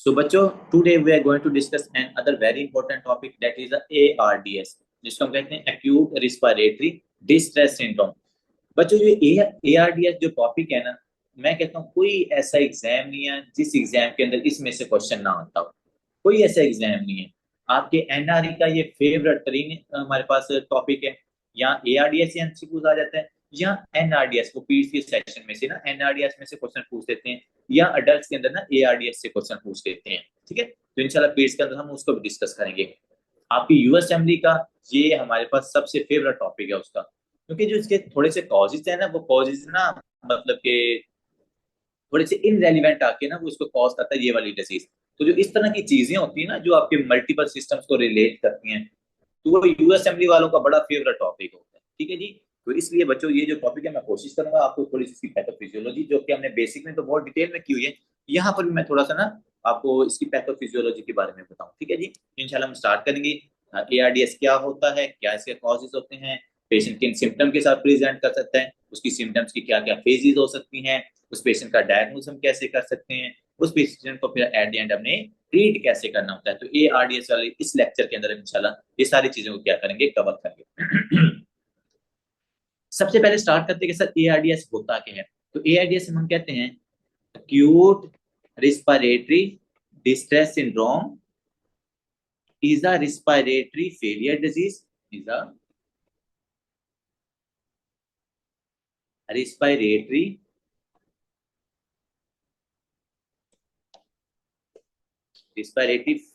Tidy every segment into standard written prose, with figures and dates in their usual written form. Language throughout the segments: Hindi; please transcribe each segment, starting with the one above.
So, बच्चों, today we are going to discuss another very important topic that is the ARDS, जिसको हम कहते हैं acute respiratory distress syndrome। बच्चों, ये ARDS जो टॉपिक है ना, मैं कहता हूँ कोई ऐसा एग्जाम नहीं है जिस एग्जाम के अंदर इसमें से क्वेश्चन ना आता हो। कोई ऐसा एग्जाम नहीं है। आपके एनआरई का ये फेवरेट तरीन हमारे पास टॉपिक है। यहाँ ARDS या एमसीक्यूज आ जाता है, या एनआरडीएस को पीट के सेक्शन में से ना एनआरडीएस में से क्वेश्चन पूछ देते हैं, या अडल्ट के अंदर ना एआरडीएस से क्वेश्चन पूछ देते हैं। ठीक है, तो इंशाल्लाह पीट्स के अंदर हम उसको भी डिस्कस करेंगे। आपकी यूएस असेंबली का ये हमारे पास सबसे फेवरेट टॉपिक है उसका, क्योंकि जो इसके थोड़े से कॉजेज है ना, वो कॉजेज ना मतलब के थोड़े से इनरेलीवेंट आके ना वो इसको कॉज करता है ये वाली डिजीज। तो जो इस तरह की चीजें होती है ना जो आपके मल्टीपल सिस्टम्स को रिलेट करती हैं, तो वो यूएस असेंबली वालों का बड़ा फेवरेट टॉपिक होता है। ठीक है जी। तो इसलिए बच्चों ये जो टॉपिक है मैं कोशिश करूंगा आपको थोड़ी सी इसकी पैथोफिजियोलॉजी जो कि हमने बेसिक में तो बहुत डिटेल में की हुई है, यहाँ पर भी मैं थोड़ा सा ना आपको इसकी पैथोफिजियोलॉजी के बारे में बताऊं। ठीक है जी, इंशाल्लाह हम स्टार्ट करेंगे। एआरडीएस क्या होता है, क्या इसके कॉजेज होते हैं, पेशेंट किन सिम्टम के साथ प्रेजेंट कर सकता है, उसकी सिम्टम्स की क्या क्या फेजेज हो सकती हैं, उस पेशेंट का डायग्नोज हम कैसे कर सकते हैं, उस पेशेंट को फिर एट द एंड हमने ट्रीट कैसे करना होता है। तो ARDS वाले इस लेक्चर के अंदर इंशाल्लाह ये सारी चीजों को क्या करेंगे, कवर करेंगे। सबसे पहले स्टार्ट करते हैं कि सर ARDS होता क्या है। तो ARDS हम कहते हैं acute respiratory distress syndrome is a respiratory failure disease, is a respiratory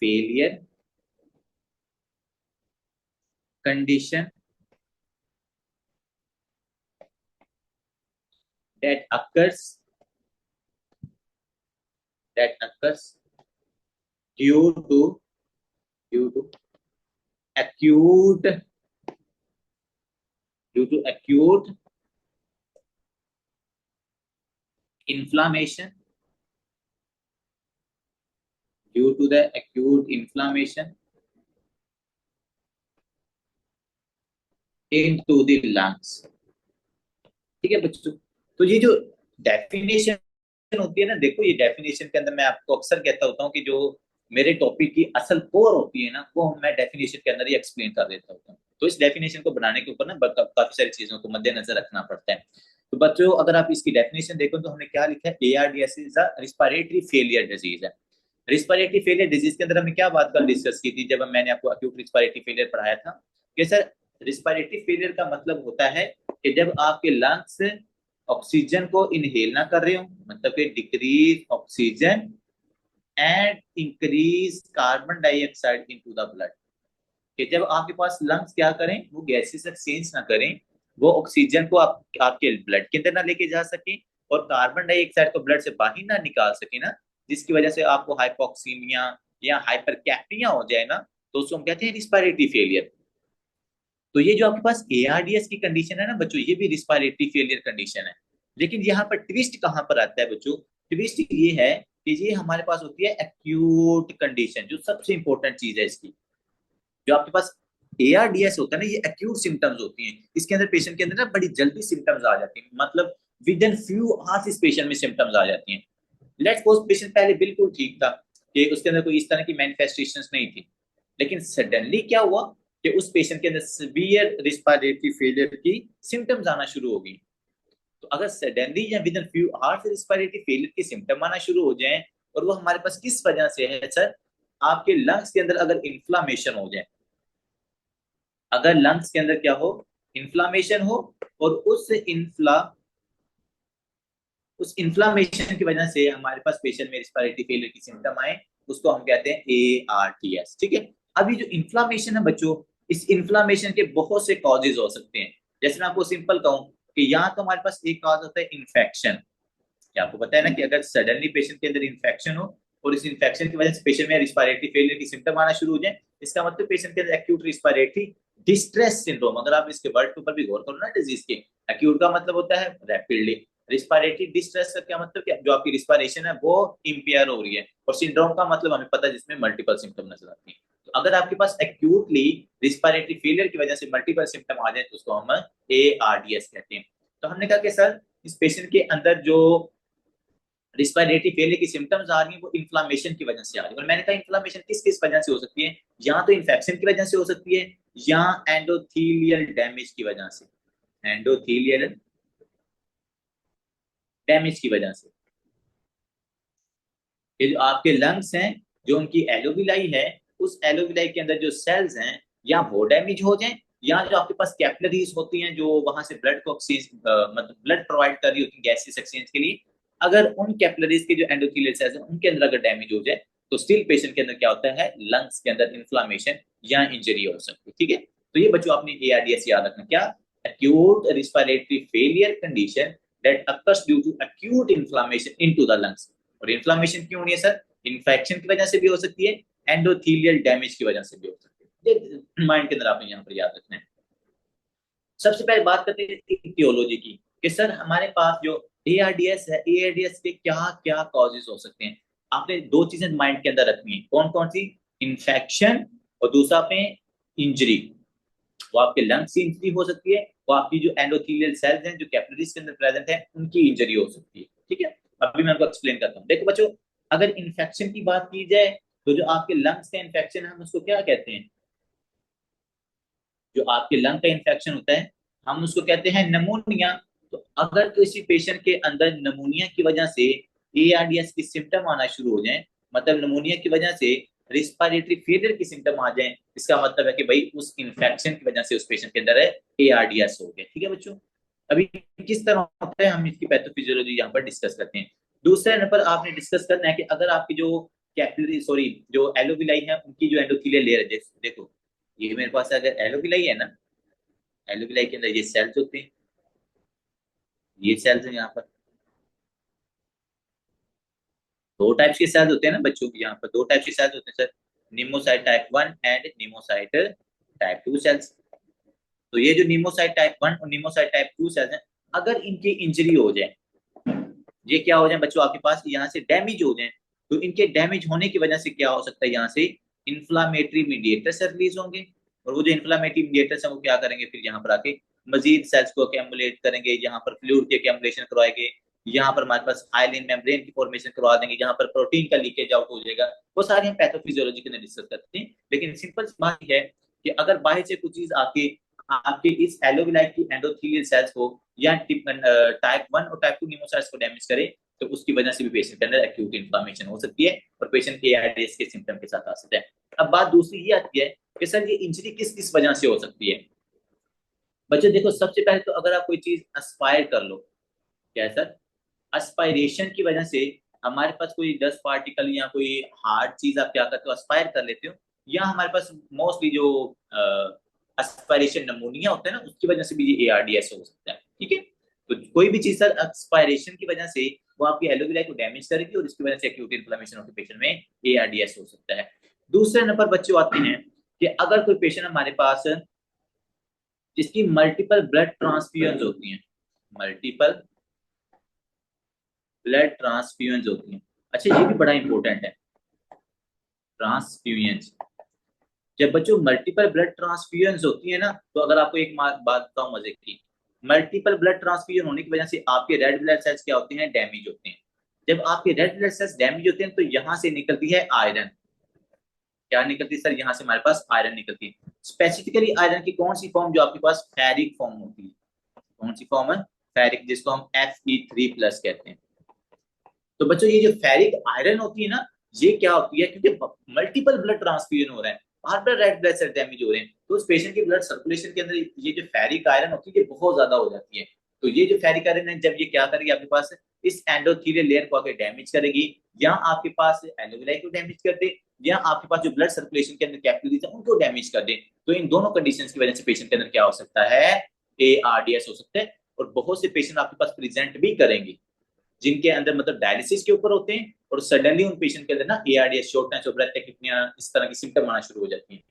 failure condition that occurs due to acute inflammation into the lungs। ठीक है बच्चों, तो ये जो डेफिनेशन होती है ना, देखो ये डेफिनेशन के अंदर मैं आपको अक्सर कहता होता हूँ कि जो मेरे टॉपिक की असल कोर होती है ना, वो मैं डेफिनेशन के अंदर ही एक्सप्लेन कर देता होता हूँ। तो इस डेफिनेशन को बनाने के ऊपर ना काफी सारी चीजों को मद्देनजर रखना पड़ता है। तो बच्चों अगर आप इसकी डेफिनेशन देखो तो हमने क्या लिखा है, ARDS is a respiratory failure disease है। रिस्पिरेटरी फेलियर डिजीज के अंदर हमने क्या बात कर डिस्कस की थी जब मैंने आपको एक्यूट रिस्पिरेटरी फेलियर पढ़ाया था कि सर रिस्पिरेटरी फेलियर का मतलब होता है कि जब आपके लंग्स ऑक्सीजन को इनहेल ना कर रहे हो, मतलब कि decrease oxygen and increase carbon dioxide into the blood. कि जब आपके पास लंग्स क्या करें, वो गैसेस एक्सचेंज ना करें, वो ऑक्सीजन को आपके ब्लड के अंदर ना लेके जा सके और कार्बन डाइऑक्साइड को ब्लड से बाहर ना निकाल सके ना, जिसकी वजह से आपको हाइपोक्सीमिया या हाइपरकैप्निया हो जाए ना, तो उसको हम कहते हैं रिस्पिरेटरी फेलियर। तो ये जो आपके पास ARDS की कंडीशन है ना बच्चों, ये भी रिस्पिरेटरी फेलियर कंडीशन है। लेकिन यहाँ पर ट्विस्ट कहाँ पर आता है बच्चों, ट्विस्ट ये है कि ये हमारे पास होती है एक्यूट कंडीशन, जो सबसे इंपॉर्टेंट चीज है इसकी। जो आपके पास ARDS होता है ना, ये एक्यूट सिम्टम्स होती हैं। इसके अंदर पेशेंट के अंदर ना बड़ी जल्दी सिम्टम्स आ जाती हैं, मतलब विद इन फ्यू आवर्स इस पेशेंट में सिम्टम्स आ जाती हैं। लेट्स सपोज पेशेंट पहले बिल्कुल ठीक था कि उसके अंदर कोई इस तरह की मैनिफेस्टेशंस नहीं थी, लेकिन सडनली क्या हुआ कि उस पेशेंट के अंदर सीवियर रिस्पिरेटरी फेलियर की सिम्टम्स आना शुरू हो गई। तो अगर सडनली या with in few hours respiratory failure के सिम्टम आना शुरू हो जाए, और वो हमारे पास किस वजह से है सर, आपके लंग्स के अंदर अगर इन्फ्लामेशन हो जाए, अगर लंग्स के अंदर क्या हो, इन्फ्लामेशन हो, और उस इन्फ्लामेशन की वजह से हमारे पास पेशेंट में रिस्पिरेटरी फेलियर की सिम्टम आए, उसको हम कहते हैं ARDS। ठीक है, अभी जो इन्फ्लामेशन है बच्चों, इस इन्फ्लामेशन के बहुत से कॉजेज हो सकते हैं। जैसे मैं आपको सिंपल कहूं कि यहाँ तो हमारे पास एक कॉज होता है इन्फेक्शन। आपको पता है ना कि अगर सडनली पेशेंट के अंदर इन्फेक्शन हो और इस इन्फेक्शन की वजह से पेशेंट में रिस्पिरेटरी फेलियर की सिम्टम आना शुरू हो जाए, इसका मतलब पेशेंट के अंदर एक्यूट रिस्पिरेटरी डिस्ट्रेस सिंड्रोम। अगर आप इसके वर्ड के ऊपर भी गौर करो ना डिजीज के, एक्यूट का मतलब होता है रैपिडली, रिस्पिरेटरी डिस्ट्रेस का क्या मतलब, क्या जो आपकी रिस्पिरेशन है वो इंपेयर हो रही है, और सिंड्रोम का मतलब हमें पता है जिसमें मल्टीपल सिम्टम नजर आती है। तो अगर आपके पास एक्यूटली रिस्पिरेटरी फेलियर की वजह से मल्टीपल सिम्टम आ जाए तो उसको हम ARDS कहते हैं। तो हमने कहा कि सर इस पेशेंट के अंदर जो रिस्पिरेटरी फेलियर की सिम्टम्स आ रही हैं वो इन्फ्लामेशन की वजह से आ रही है। और मैंने कहा इन्फ्लामेशन किस किस वजह से हो सकती है, या तो इन्फेक्शन की वजह से हो सकती है या एंडोथीलियल डैमेज की वजह से, एंडोथीलियल डैमेज की वजह से। ये जो आपके लंग्स हैं, जो उनकी एलोविलाई है, उस एलोविलाई के अंदर जो सेल्स हैं या वो डैमेज हो जाएं, या जो आपके पास कैपिलरीज होती हैं जो वहां से ब्लड को मतलब ब्लड प्रोवाइड कर रही होती है गैसेस एक्सचेंज के लिए, अगर उन कैपिलरीज के जो एंडोथेलियल सेल्स हैं उनके अंदर अगर डैमेज हो जाए तो स्टिल पेशेंट के अंदर क्या होता है, लंग्स के अंदर इन्फ्लामेशन या इंजरी हो सकती है। ठीक है, तो ये बच्चों आपने एआरडीएस याद रखना। क्या? acute respiratory failure condition that occurs due to acute inflammation into the lungs। और इन्फ्लामेशन क्यों होनी है सर? इन्फेक्शन की वजह से भी हो सकती है, एंडोथीलियल डैमेज की वजह से भी हो सकती है। ये माइंड के अंदर आपने यहाँ पर याद रखना है। सबसे पहले बात करते हैं इटियोलॉजी की, कि सर हमारे पास जो एआरडीएस है, एआरडीएस के क्या क्या कॉजेज हो सकते हैं। आपने दो चीजें माइंड के अंदर रखनी है, कौन कौन सी? इन्फेक्शन और दूसरा पे इंजरी। वो आपके लंग्स की इंजरी हो सकती है, वो आपकी जो एंडोथेलियल सेल्स हैं जो कैपिलरीज के अंदर प्रेजेंट है उनकी इंजरी हो सकती है। ठीक है, अभी मैं आपको एक्सप्लेन करता हूँ। देखो बच्चों, अगर इन्फेक्शन की बात की जाए तो जो आपके लंग्स का इन्फेक्शन है हम उसको क्या कहते हैं? जो आपके लंग का इन्फेक्शन होता है हम उसको कहते हैं नमोनिया। तो अगर किसी पेशेंट के अंदर नमोनिया की वजह से एआरडीएस की सिम्टम आना शुरू हो जाए, मतलब नमोनिया की वजह से रिस्पिरेटरी फेलियर की सिम्टम आ जाए, इसका मतलब है कि भाई उस इन्फेक्शन की वजह से उस पेशेंट के अंदर एआरडीएस हो गया। ठीक है बच्चों, अभी किस तरह होता है हम इसकी पैथोफिजियोलॉजी यहाँ पर डिस्कस करते हैं। दूसरे नंबर आपने डिस्कस करना है कि अगर आपकी जो कैपिलरी सॉरी जो एलोविलाई है उनकी जो एंडोथेलियल लेयर है, देखो ये मेरे पास अगर एलोविलाई है ना, एलोविलाई के अंदर ये सेल्स होते हैं, ये सेल्स हैं यहाँ पर। दो टाइप्स के सेल्स होते हैं ना बच्चों की, यहाँ पर दो टाइप्स के सेल्स होते हैं sir, pneumocyte type 1 and pneumocyte type 2 cells. तो ये जो निमोसाइट टाइप 1 और निमोसाइट टाइप 2 सेल्स हैं, अगर इनकी इंजरी हो जाए, ये क्या हो जाए बच्चों आपके पास यहाँ से डैमेज हो जाए, तो इनके डैमेज होने की वजह से क्या हो सकता है, यहाँ से इन्फ्लामेटरी मीडिएटर्स रिलीज होंगे, और वो जो इन्फ्लामेटरी मीडिएटर्स हैं वो क्या करेंगे, फिर यहाँ पर आके मजीद सेल्स को अकेमुलेट करेंगे, यहाँ पर फ्लूइड की अकेमुलेशन करवाएंगे, यहाँ पर हमारे पास हाइलिन मेम्ब्रेन की फॉर्मेशन करवा देंगे, जहाँ पर प्रोटीन का लीकेज आउट हो जाएगा। वो सारी हम पैथोफिजियोलॉजी के अंदर डिस्कस करते हैं, लेकिन सिंपल बात है कि अगर बाहर से कुछ चीज आके आपके इस एलोविलाई की एंडोथेलियल सेल्स को या टाइप 1 और टाइप 2 निमोसाइट्स को डैमेज करे, तो उसकी वजह से भी पेशेंट के अंदर एक्यूट इन्फ्लामेशन हो सकती है और पेशेंट एआरडीएस के सिम्टम के साथ आ सकता है। अब बात दूसरी ये आती है कि सर ये इंजरी किस किस वजह से हो सकती है। बच्चों देखो, सबसे पहले तो अगर आप कोई चीज एस्पायर कर लो, क्या है सर, एस्पायरेशन की वजह से हमारे पास कोई डस्ट पार्टिकल या कोई हार्ड चीज आप क्या करते हो, एस्पायर कर लेते हो, या हमारे पास मोस्टली जो एस्पायरेशन नमूनिया होता है ना, उसकी वजह से भी ये एआरडीएस हो सकता है। ठीक है, तो कोई भी चीज सर एक्सपायरेशन की वजह से वो आपकी एलोविलाई को डैमेज करेगी और इसकी वजह से एक्यूट इन्फ्लेमेशन ऑफ पेशेंट में एआरडीएस हो सकता है। दूसरे नंबर बच्चों आते हैं कि अगर कोई पेशेंट हमारे पास जिसकी मल्टीपल ब्लड ट्रांसफ्यूजन होती हैं, मल्टीपल ब्लड ट्रांसफ्यूजन होती हैं। अच्छा, ये भी बड़ा इंपॉर्टेंट है, ट्रांसफ्यूजन। जब बच्चों मल्टीपल ब्लड ट्रांसफ्यूजन होती है ना, तो अगर आपको एक बात बताऊं मजे की, मल्टीपल ब्लड ट्रांसफ्यूजन होने की वजह से आपके रेड ब्लड सेल्स क्या होते हैं, डैमेज होते हैं। जब आपके रेड ब्लड सेल्स डैमेज होते हैं तो यहाँ से निकलती है आयरन। क्या निकलती है सर, यहाँ से हमारे पास आयरन निकलती है। स्पेसिफिकली आयरन की कौन सी फॉर्म, जो आपके पास फेरिक फॉर्म होती है। कौन सी फॉर्म है? फेरिक, जिसको हम Fe3+ कहते हैं। तो बच्चों ये जो फेरिक आयरन होती है ना, ये क्या होती है, क्योंकि मल्टीपल ब्लड ट्रांसफ्यूजन हो रहे हैं, बार बार रेड ब्लड सेल डैमेज हो रहे हैं, तो उस पेशेंट की ब्लड सर्कुलेशन के अंदर ये जो फेरिक आयरन होती है ये बहुत ज्यादा हो जाती है। तो ये जो फेरिक आयरन है, जब ये क्या करेगी आपके पास इस एंडोथेलियल लेयर को आके डैमेज करेगी, या आपके पास एलोविलाई को डैमेज कर दे, या आपके पास जो ब्लड सर्कुलेशन के अंदर कैपिलरीज है उनको डैमेज कर दे, तो इन दोनों कंडीशंस की वजह से पेशेंट के अंदर क्या हो सकता है, एआरडीएस हो सकता है। और बहुत से पेशेंट आपके पास प्रेजेंट भी करेंगे जिनके अंदर मतलब डायलिसिस के ऊपर होते हैं, और सडनली उन पेशेंट के अंदर ना ARDS, shortness of breath, tachypnoea, इस तरह की सिम्टम आना शुरू हो जाती हैं।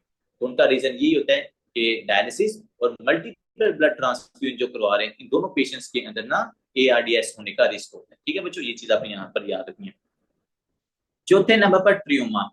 तो उनका रीजन यही होता है कि डायलिसिस और मल्टीपल ब्लड ट्रांसफ्यूजन जो करवा रहे हैं, इन दोनों पेशेंट्स के अंदर ना एआरडीएस होने का रिस्क होता है। ठीक है बच्चों, ये चीज आपने यहाँ पर याद रखनी है। चौथे नंबर पर ट्रियोमा।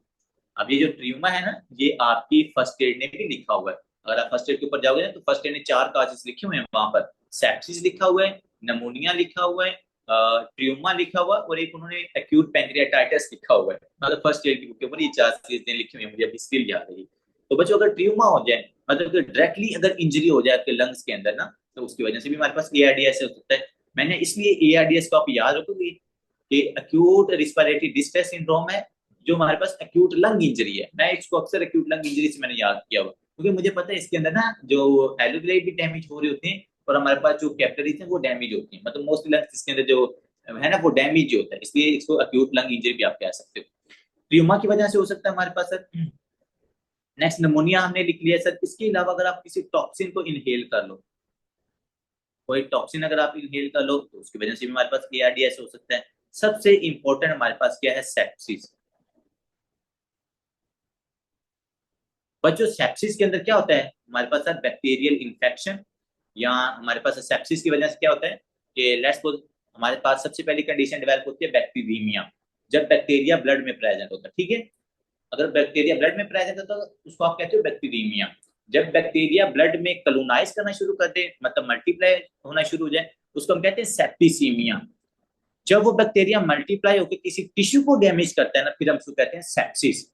अब ये जो ट्रियोमा है ना, ये आपकी फर्स्ट एड ने भी लिखा हुआ है। अगर आप फर्स्ट एड के ऊपर जाओगे ना, तो फर्स्ट एड ने 4 काजेस लिखे हुए हैं वहां पर। सेप्सिस लिखा हुआ है, नमोनिया लिखा हुआ है, ट्रियोमा लिखा हुआ और एक उन्होंने एक्यूट पैंक्रियाटाइटिस लिखा हुआ है, मतलब फर्स्ट ईयर की बुक के ऊपर ये 4 चीजें लिखी हुई है, मुझे अभी स्टिल याद है। तो बच्चों अगर ट्रियोमा हो जाए, मतलब कि डायरेक्टली अगर इंजरी हो जाए आपके लंग्स के अंदर ना, तो उसकी वजह से भी हमारे पास एआरडीएस हो सकता है। मैंने इसलिए एआरडीएस को आप याद रखोगे कि एक्यूट रिस्पिरेटरी डिस्ट्रेस सिंड्रोम है, जो हमारे पास एक्यूट लंग इंजरी है। मैं इसको अक्सर एक्यूट लंग इंजरी से मैंने याद किया हुआ, क्योंकि मुझे पता है इसके अंदर ना जो एलोविलाई भी डैमेज हो रहे होते हैं, और हमारे पास जो कैपिलरीज हैं वो डैमेज होती हैं, मतलब मोस्टली लंग्स इसके अंदर जो है ना वो डैमेज होता है, इसलिए इसको एक्यूट लंग इंजरी भी आप कह सकते हो। ट्यूमा की वजह से हो सकता है हमारे पास सर। नेक्स्ट निमोनिया हमने लिख लिया सर। इसके अलावा अगर आप किसी टॉक्सिन को इनहेल कर लो, कोई टॉक्सिन अगर आप इनहेल कर लो, तो उसकी वजह से भी हमारे पास एआरडीएस हो सकता है। सबसे इंपॉर्टेंट हमारे पास क्या है, सेप्सिस। बच्चों सेप्सिस के अंदर क्या होता है हमारे पास सर, बैक्टीरियल इन्फेक्शन, या हमारे पास सेप्सिस की वजह से क्या होता है कि लेट्स सपोज हमारे पास सबसे पहली कंडीशन डेवलप होती है बैक्टीरियमिया, जब बैक्टीरिया ब्लड में प्रेजेंट होता है, ठीक है। अगर बैक्टीरिया ब्लड में प्रेजेंट होता है तो उसको आप कहते हो बैक्टीरियमिया। जब बैक्टीरिया ब्लड में कलोनाइज करना शुरू कर दे, मतलब मल्टीप्लाई होना शुरू हो जाए, उसको हम कहते हैं सेप्टिसीमिया। जब वो बैक्टीरिया मल्टीप्लाई होकर किसी टिश्यू को डैमेज करता है ना, फिर हम उसको कहते हैं सेप्सिस।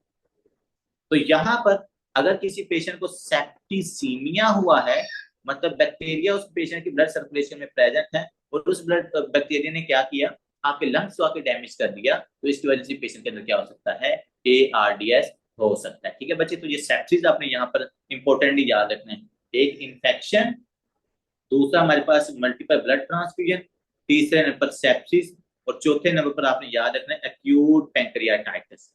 तो यहाँ पर अगर किसी पेशेंट को सेप्टिसीमिया हुआ है, मतलब बैक्टीरिया उस पेशेंट की ब्लड सर्कुलेशन में प्रेजेंट है, और उस ब्लड बैक्टीरिया ने क्या किया, आपके लंग्स को आके डैमेज कर दिया, तो इसकी वजह से पेशेंट के अंदर क्या हो सकता है, एआरडीएस हो सकता है। ठीक है बच्चे, तो ये सेप्सिस आपने यहाँ पर इंपॉर्टेंटली याद रखना है। एक इन्फेक्शन, दूसरा हमारे पास मल्टीपल ब्लड ट्रांसफ्यूजन, तीसरे नंबर पर सेप्सिस, और चौथे नंबर पर आपने याद रखना है एक्यूट पैंक्रियाटाइटिस।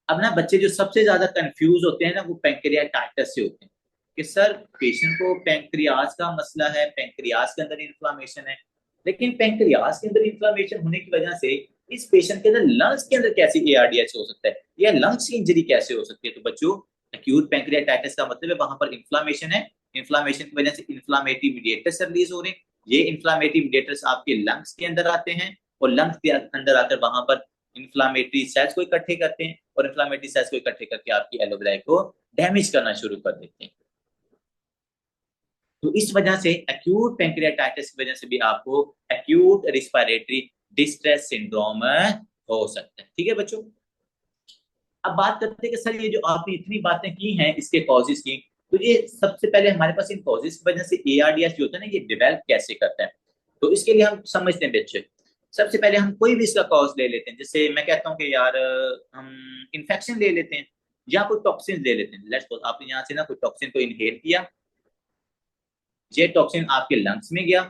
अब ना बच्चे जो सबसे ज्यादा कंफ्यूज होते हैं ना, वो पैंक्रियाटाइटिस से होते हैं कि सर पेशेंट को पैंक्रियाज का मसला है, पैंक्रियाज के अंदर इन्फ्लामेशन है, लेकिन पैंक्रियाज के अंदर इन्फ्लामेशन होने की वजह से इस पेशेंट के अंदर लंग्स के अंदर कैसे एआरडीएच हो सकता है, या लंग्स की इंजरी कैसे हो सकती है। तो बच्चों एक्यूट पैंक्रियाटाइटिस का मतलब है वहां पर इन्फ्लामेशन है, इन्फ्लामेशन की वजह से इन्फ्लामेटरी मीडिएटर्स रिलीज हो रहे हैं, ये इन्फ्लामेटरी मीडिएटर्स आपके लंग्स के अंदर आते हैं, और लंग्स के अंदर आकर वहां पर इन्फ्लामेटरी सेल्स को इकट्ठे करते हैं, और इन्फ्लामेटरी सेल्स को इकट्ठे करके आपकी एलोविलाई को डैमेज करना शुरू कर देते हैं। तो इस वजह से एक्यूट पैंक्रियाटाइटिस की वजह से भी आपको एक्यूट रिस्पिरेटरी डिस्ट्रेस सिंड्रोम हो सकता है। ठीक है बच्चों, अब बात करते हैं कि सर ये जो आपने इतनी बातें की हैं इसके कॉजेस की, तो ये सबसे पहले हमारे पास इन कॉजेस की वजह से एआरडीएस जो होता है ना, ये डेवलप कैसे करता है। तो इसके लिए हम समझते हैं बच्चे, सबसे पहले हम कोई भी इसका कॉज ले लेते हैं। जैसे मैं कहता हूँ कि यार हम इन्फेक्शन ले लेते हैं, या कोई टॉक्सिन ले लेते हैं। लेट्स सपोज आपने यहाँ से ना कोई टॉक्सिन को इनहेल किया, ये टॉक्सिन आपके लंग्स में गया,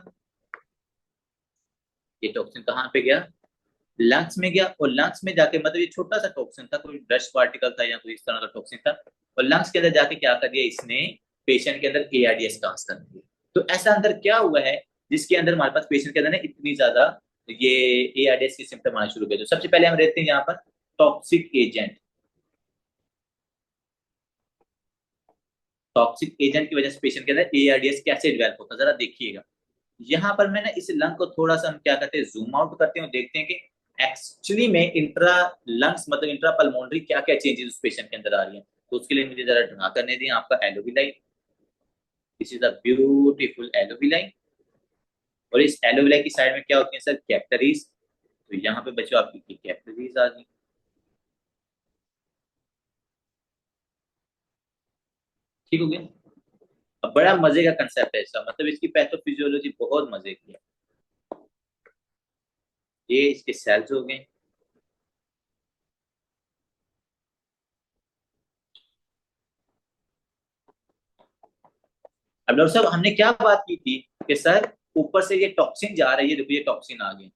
ये टॉक्सिन कहाँ पे गया, लंग्स में गया, और लंग्स में जाके मतलब ये छोटा सा टॉक्सिन था, कोई डस्ट पार्टिकल था या कोई इस तरह का टॉक्सिन था, और लंग्स के अंदर जाके क्या कर दिया इसने, पेशेंट के अंदर एआरडीएस ट्रांस कर दिया। तो ऐसा अंदर क्या हुआ है जिसके अंदर हमारे पास पेशेंट के अंदर इतनी ज्यादा ये एआरडीएस के सिम्टम आने शुरू हो गए। तो सबसे पहले हम रहते हैं यहाँ पर टॉक्सिक एजेंट। टॉक्सिक एजेंट की वजह से पेशेंट के अंदर एआरडीएस कैसे डेवलप होता है जरा देखिएगा। यहाँ पर मैं ना इस लंग को थोड़ा सा हम क्या करते हैं, जूम आउट करते हैं और देखते हैं कि एक्चुअली में इंट्रा लंग्स मतलब इंट्रा पल्मोनरी क्या क्या चेंजेस उस पेशेंट के अंदर आ रही है। तो उसके लिए मुझे जरा ड्रा करने दें आपका एलोविलाई। दिस इज अ ब्यूटीफुल एलोविलाई, और इस एलोविलाई की साइड में क्या होती है सर, कैपिलरीज। तो यहाँ पे बच्चों आपकी कैपिलरीज आ गई, ठीक हो गया। अब बड़ा मजे का कंसेप्ट है इसका, मतलब इसकी पैथोफिजियोलॉजी बहुत मजे की है। ये इसके सेल्स हो गए। अब डॉक्टर साहब हमने क्या बात की थी कि सर ऊपर से ये टॉक्सिन जा रही है, देखो ये टॉक्सिन आ गई,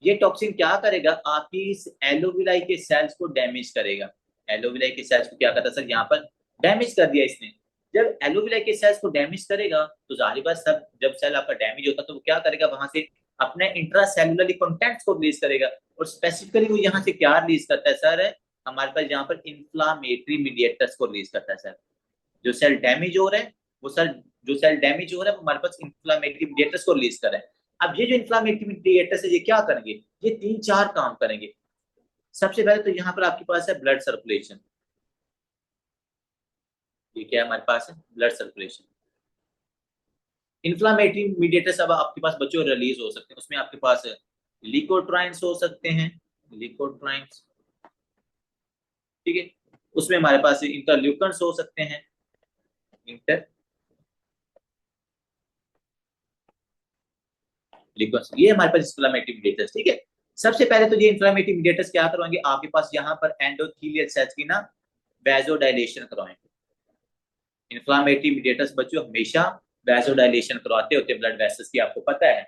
ये टॉक्सिन क्या करेगा, आपकी इस एलोविलाई के सेल्स को डैमेज करेगा। एलोविलाई के सेल्स को क्या करता है सर, यहाँ पर डैमेज कर दिया इसने। जब एलोविलाई के सेल्स को डैमेज करेगा, तो जाहिर बात सब जब सेल आपका डैमेज होता है तो वो क्या करेगा, वहां से अपने इंट्रासेलुलर कंटेंट्स को रिलीज करेगा। और स्पेसिफिकली वो यहाँ से क्या रिलीज करता है सर, हमारे पास यहाँ पर इंफ्लामेटरी मीडिएटर्स को रिलीज करता है सर। जो सेल डैमेज हो रहे हैं वो सर, जो सेल डैमेज हो रहा है वो हमारे पास इंफ्लामेटरी मीडिएटर्स को रिलीज कर रहे हैं। अब ये जो इंफ्लामेटरी मीडिएटर्स है ये क्या करेंगे, ये 3-4 काम करेंगे। सबसे पहले तो यहाँ पर आपके पास है ब्लड सर्कुलेशन। ये क्या है हमारे पास है, ब्लड सर्कुलेशन। इन्फ्लामेटरी मीडिएटर्स अब आपके पास बच्चों रिलीज हो सकते हैं, उसमें आपके पास लिकोट्राइन्स हो सकते हैं, लिकोट्राइन्स, ठीक है। उसमें हमारे पास इंटरल्यूकन्स हो सकते हैं, इंटरल्यूकन्स, ये हमारे पास इन्फ्लामेटरी मीडिएटर्स, ठीक है। सबसे पहले तो ये इन्फ्लामेटरी मीडिएटर्स क्या करवाएंगे आपके पास, यहाँ पर एंडोथेलियल सेल्स की ना वैसोडाइलेशन करवाएंगे। इन्फ्लामेटरी मीडिएटर्स बच्चों हमेशा वैसोडाइलेशन करवाते होते हैं ब्लड वेसल्स की, आपको पता है।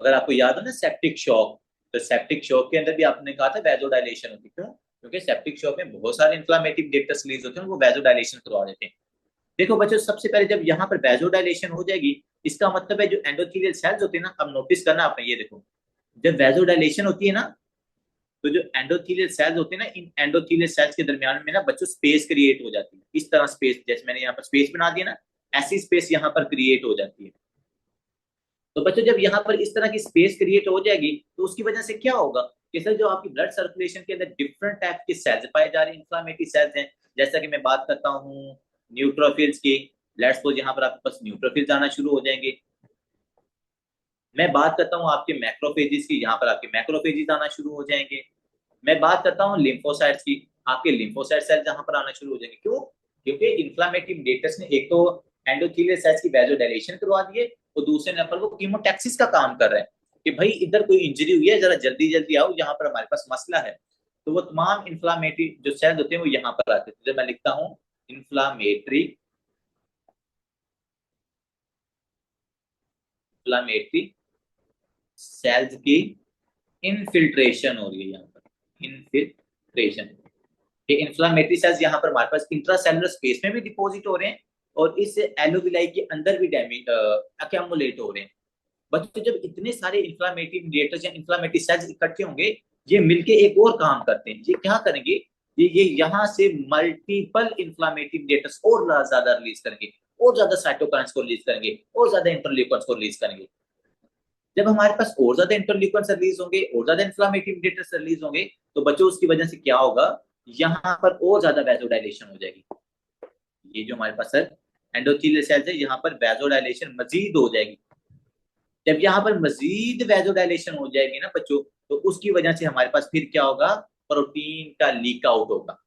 अगर आपको याद हो ना सेप्टिक शॉक, तो सेप्टिक शॉक के अंदर भी आपने कहा था वैसोडाइलेशन होती, क्यों? क्योंकि सेप्टिक शॉक में बहुत सारे इन्फ्लामेटरी मीडिएटर्स रिलीज होते हैं, वो वैसोडाइलेशन करवा देते हैं। देखो बच्चों, सबसे पहले जब यहाँ पर वैसोडाइलेशन हो जाएगी, इसका मतलब है जो एंडोथेलियल सेल्स होते हैं ना, अब नोटिस करना आपने, ये देखो जब वैसोडाइलेशन होती है ना, तो जो एंडोथेलियल सेल्स होते हैं ना, इन एंडोथेलियल सेल्स के दरमियान में ना बच्चों स्पेस क्रिएट हो जाती है, इस तरह स्पेस, जैसे मैंने यहाँ पर स्पेस बना दिया ना, ऐसी स्पेस यहाँ पर क्रिएट हो जाती है। तो बच्चों जब यहाँ पर इस तरह की स्पेस क्रिएट हो जाएगी, तो उसकी वजह से क्या होगा कि सर जो आपकी ब्लड सर्कुलेशन के अंदर डिफरेंट टाइप के सेल्स पाए जा रहे हैं, इंफ्लामेटरी सेल्स हैं। जैसा कि मैं बात करता हूँ न्यूट्रोफिल्स की, लेट्स सपोज यहाँ पर आपके पास न्यूट्रोफिल्स आना शुरू हो जाएंगे। मैं बात करता हूँ आपके मैक्रोफेजिस की, यहाँ पर आपके मैक्रोफेजिस आना शुरू हो जाएंगे। मैं बात करता हूँ लिम्फोसाइट्स की, आपके लिम्फोसाइट सेल्स यहाँ पर आना शुरू हो जाएंगे। क्यों? क्योंकि इन्फ्लामेटरी मीडिएटर्स ने एक तो एंडोथेलियल सेल्स की वैसोडाइलेशन करवा दी है, और दूसरे नंबर वो कीमोटैक्सिस का काम कर रहे हैं कि भाई इधर कोई इंजरी हुई है, जरा जल्दी जल्दी आओ, यहाँ पर हमारे पास मसला है। तो वो तमाम इन्फ्लामेटरी जो सेल्स होते हैं वो यहाँ पर आते हैं। तो जब मैं लिखता हूँ इन्फ्लामेटरी, इन्फ्लामेटरी सेल्स की इनफिल्ट्रेशन हो रही है, यहाँ पर इनफिल्ट्रेशन, ये इन्फ्लामेटरी सेल्स यहाँ पर हमारे पास इंट्रासेलुलर स्पेस में भी डिपॉजिट हो रहे हैं, और इस एलोविलाई के अंदर भी डैमेज अक्यूमुलेट हो रहे हैं। बच्चों जब इतने सारे इन्फ्लामेटरी मीडिएटर्स या इन्फ्लामेटरी सेल्स इकट्ठे होंगे, ये मिलके एक और काम करते हैं। ये क्या करेंगे, ये यहाँ से मल्टीपल इन्फ्लामेटरी मीडिएटर्स और ज्यादा रिलीज करेंगे, और ज्यादा साइटोकाइन्स को रिलीज करेंगे, और ज्यादा इंटरल्यूकन्स को रिलीज करेंगे। जब हमारे पास और ज्यादा इंटरल्यूकन्स रिलीज होंगे, और ज्यादा इन्फ्लामेटरी मीडिएटर्स रिलीज होंगे, तो बच्चों उसकी वजह से क्या होगा, यहाँ पर और ज्यादा वैसोडाइलेशन हो जाएगी। ये जो हमारे पास एंडोथेलियल सेल्स है, यहाँ पर वैसोडाइलेशन मजीद हो जाएगी। जब यहाँ पर मजीद वैसोडाइलेशन हो जाएगी ना बच्चों, तो उसकी वजह से हमारे पास फिर क्या होगा, प्रोटीन का लीक आउट होगा।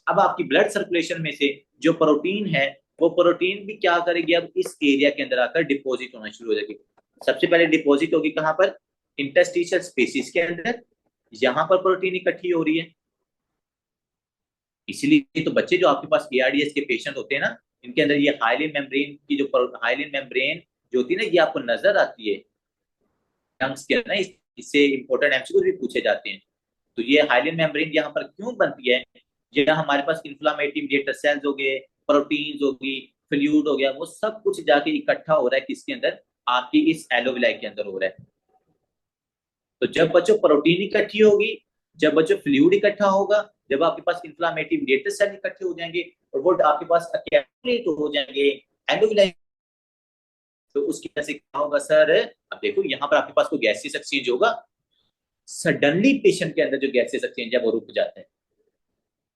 अब आपकी ब्लड सर्कुलेशन में से जो प्रोटीन है, वो प्रोटीन भी क्या करेगी, अब इस एरिया के अंदर आकर डिपॉजिट होना शुरू हो जाएगी। सबसे पहले डिपॉजिट होगी कहाँ पर, इंटरस्टिशियल स्पेसिस के अंदर, यहाँ पर प्रोटीन इकट्ठी हो रही है। इसीलिए तो बच्चे जो आपके पास एआरडीएस के पेशेंट होते हैं ना, इनके अंदर ये हाइलिन मेम्ब्रेन की जो हाइलिन मेम्ब्रेन जो होती है ना, ये आपको नजर आती है लंग्स के अंदर, इससे इंपॉर्टेंट एमसीक्यू भी पूछे जाते हैं। तो ये हाइलिन मेम्ब्रेन यहाँ पर क्यों बनती है, यहाँ हमारे पास इन्फ्लामेटरी मीडिएटर सेल्स हो गए, प्रोटीन्स होगी, फ्लूइड हो गया, वो सब कुछ जाके इकट्ठा हो रहा है किसके अंदर, आपकी इस एलोविलाई के अंदर हो रहा है। तो जब बच्चों प्रोटीन इकट्ठी होगी, जब बच्चों फ्लूइड इकट्ठा होगा, जब आपके पास इन्फ्लामेटरी मीडिएटर सेल इकट्ठे हो जाएंगे, और वो आपके पास अक्यूमुलेट हो जाएंगे एलोविलाई, तो उसकी वजह से क्या होगा सर, अब देखो यहाँ पर आपके पास कोई गैसियस एक्सचेंज होगा, सडनली पेशेंट के अंदर जो गैसेस एक्सचेंज है वो रुक जाता है।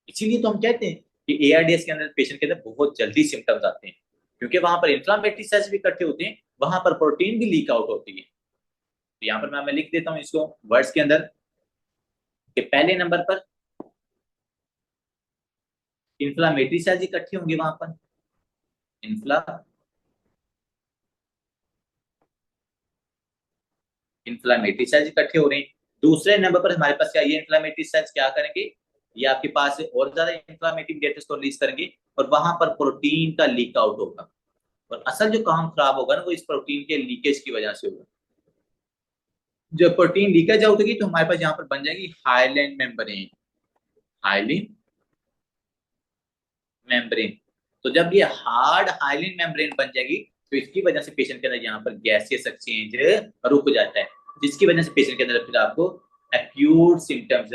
इसीलिए तो हम कहते हैं कि एआरडीएस के अंदर पेशेंट के अंदर बहुत जल्दी सिम्टम्स आते हैं, क्योंकि वहां पर इन्फ्लामेटरी सेल्स भी इकट्ठे होते हैं, वहां पर प्रोटीन भी लीक आउट होती है। तो यहाँ पर मैं लिख देता हूँ इसको वर्ड्स के अंदर कि पहले नंबर पर इन्फ्लामेटरी सेल्स इकट्ठे होंगे, वहां पर इन्फ्लामेटरी सेल्स इकट्ठे हो रहे हैं। दूसरे नंबर पर हमारे पास क्या, ये इन्फ्लामेटरी सेल्स क्या करेंगे, ये आपके पास और ज्यादा इन्फ्लामेटरी डेटास को रिलीज करेंगे, और वहां पर प्रोटीन का लीक आउट होगा, और असल जो काम खराब होगा ना, वो इस प्रोटीन के लीकेज की वजह से होगा। जब प्रोटीन लीकेज आउट होगी, तो हमारे पास यहाँ पर बन जाएगी हाइलिन मेम्ब्रेन, हाइलिन मेम्ब्रेन। तो जब ये हार्ड हाइलिन मेम्ब्रेन बन जाएगी, तो इसकी वजह से पेशेंट के अंदर यहाँ पर गैसियस एक्सचेंज रुक जाता है, जिसकी वजह से पेशेंट के अंदर फिर आपको एक्यूट सिम्टम्स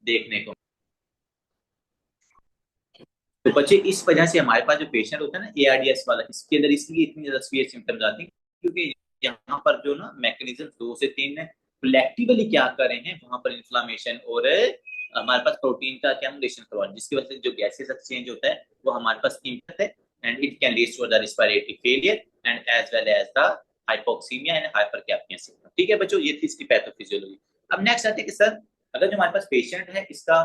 देखने को। तो बच्चे इस वजह से हमारे पास जो पेशेंट होता है ना एआरडीएस वाला, इसके अंदर इसलिए इतनी ज्यादा सीवियर सिम्टम्स आती है, क्योंकि यहाँ पर जो ना मैकेनिज्म 2 से 3 कलेक्टिवली क्या कर रहे हैं, वहां पर इन्फ्लामेशन और हमारे पास प्रोटीन का अक्यूमुलेशन करवा, जिसकी वजह से जो गैसेस एक्सचेंज होता है वो हमारे पास इम्पैक्ट है, and it can lead to the respiratory failure and as well as the hypoxemia and hypercapnia syndrome। ठीक है बच्चों, ये थी इसकी पैथोफिजियोलॉजी। अब नेक्स्ट आते हैं कि सर अगर जो हमारे पास पेशेंट है इसका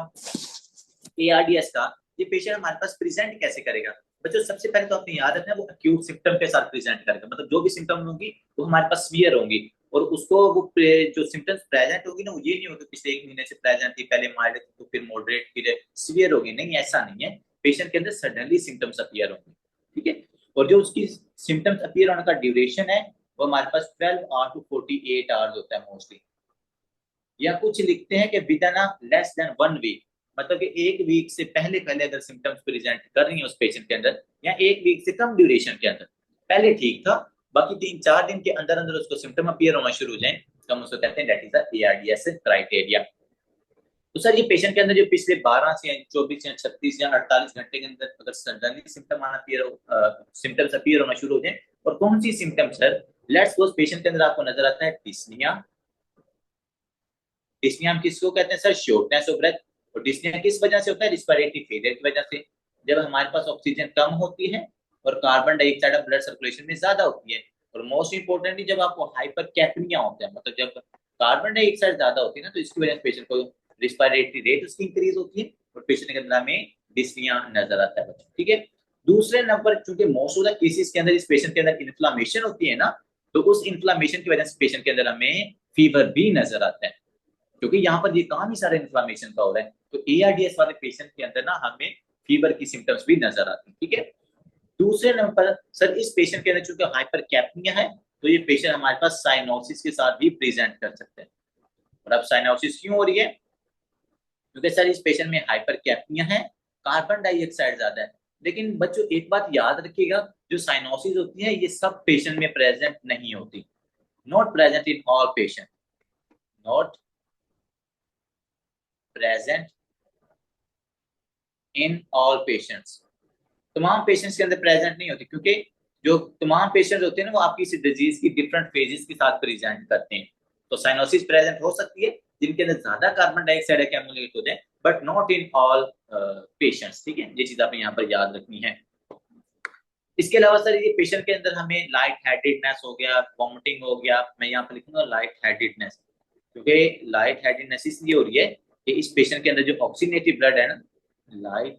ARDS का, ये पेशेंट हमारे पास प्रेजेंट कैसे करेगा? बच्चों सबसे पहले तो आपने याद रखना है वो एक्यूट सिम्टम के साथ प्रेजेंट करेगा, मतलब जो भी सिम्टम होंगी वो हमारे पास सीवियर होंगी और उसको वो जो सिम्टम्स प्रेजेंट होगी ना वो ये नहीं होगी पिछले 1 महीने से प्रेजेंट थी, पहले माइल्ड थी तो फिर मॉडरेट फिर सीवियर होगी, नहीं ऐसा नहीं है। पेशेंट के अंदर सडनली सिम्टम्स अपीयर होंगे, ठीक है। और जो उसकी सिम्टम्स अपीयर होने का ड्यूरेशन है वो हमारे पास 12 आवर टू 48 आवर्स होता है मोस्टली, या कुछ लिखते हैं कि within less than 1 week, मतलब कि 1 वीक से पहले पहले अगर सिम्टम्स प्रेजेंट कर रही है उस पेशेंट के अंदर, या 1 वीक से कम ड्यूरेशन के अंदर, पहले ठीक था बाकी 3-4 दिन के अंदर अंदर उसको सिम्टम अपीयर होना शुरू हो जाए तो हम उसको कहते हैं that is the ARDS criteria. तो सर ये पेशेंट के अंदर जो पिछले 12 से 24 या 36 या 48 घंटे के अंदर अगर सडनली सिम्टम्स अपीयर होना शुरू हो जाए, और कौन सी symptoms sir? Let's suppose patient के अंदर आपको नजर आता है डिस्निया। डिस्निया हम किसको कहते हैं सर? Shortness of breath. और डिस्निया किस वजह से होता है? रिस्पिरेटरी फेलियर की वजह से, जब हमारे पास ऑक्सीजन कम होती है और carbon dioxide of blood circulation में ज्यादा होती है, और मोस्ट इंपोर्टेंटली जब आपको हाइपरकैपनिया होता है, मतलब जब कार्बन डाइऑक्साइड ज्यादा होती है ना, तो इसकी वजह से पेशेंट को रिस्पिरेटरी रेट उसकी इंक्रीज होती है और पेशेंट के अंदर में डिस्निया नजर आता है बच्चों, ठीक है। दूसरे नंबर चूंकि मोस्ट ऑफ द केसेस के अंदर इस पेशेंट के अंदर इन्फ्लामेशन होती है ना, तो उस इन्फ्लामेशन की वजह से पेशेंट के अंदर हमें फीवर भी नजर आता है, क्योंकि यहाँ पर ये काम ही सारा इन्फ्लामेशन का हो रहा है। तो ARDS वाले पेशेंट के अंदर ना हमें फीवर की सिम्टम्स भी नजर आती है, ठीक है। दूसरे नंबर सर इस पेशेंट के अंदर चूंकि हाइपरकैपनिया है तो ये पेशेंट हमारे पास साइनोसिस के साथ भी प्रेजेंट कर सकते हैं। और अब साइनोसिस क्यों हो रही है? क्योंकि सर इस पेशेंट में हाइपरकैपनिया है, कार्बन डाइऑक्साइड ज्यादा है। लेकिन बच्चों एक बात याद रखिएगा, जो साइनोसिस होती है ये सब पेशेंट में प्रेजेंट नहीं होती, not present in all patient, not present in all patients. तमाम पेशेंट्स के अंदर प्रेजेंट नहीं होती, क्योंकि जो तमाम पेशेंट्स होते हैं ना वो आपकी इस डिजीज की डिफरेंट फेजेस के साथ प्रेजेंट करते हैं। तो साइनोसिस प्रेजेंट हो सकती है जिनके अंदर ज्यादा कार्बन डाइऑक्साइड एक्यूमुलेट हो जाए, but not in all patients, ठीक है। ये चीज आपने यहाँ पर याद रखनी है। इसके अलावा सर ये पेशेंट के अंदर हमें लाइट हेडेडनेस हो गया, वॉमिटिंग हो गया, मैं यहाँ पर लिखूंगा लाइट हेडेडनेस, क्योंकि लाइट हेडेडनेस इसलिए हो रही है कि इस पेशेंट के अंदर जो ऑक्सीनेटेड ब्लड है ना, लाइट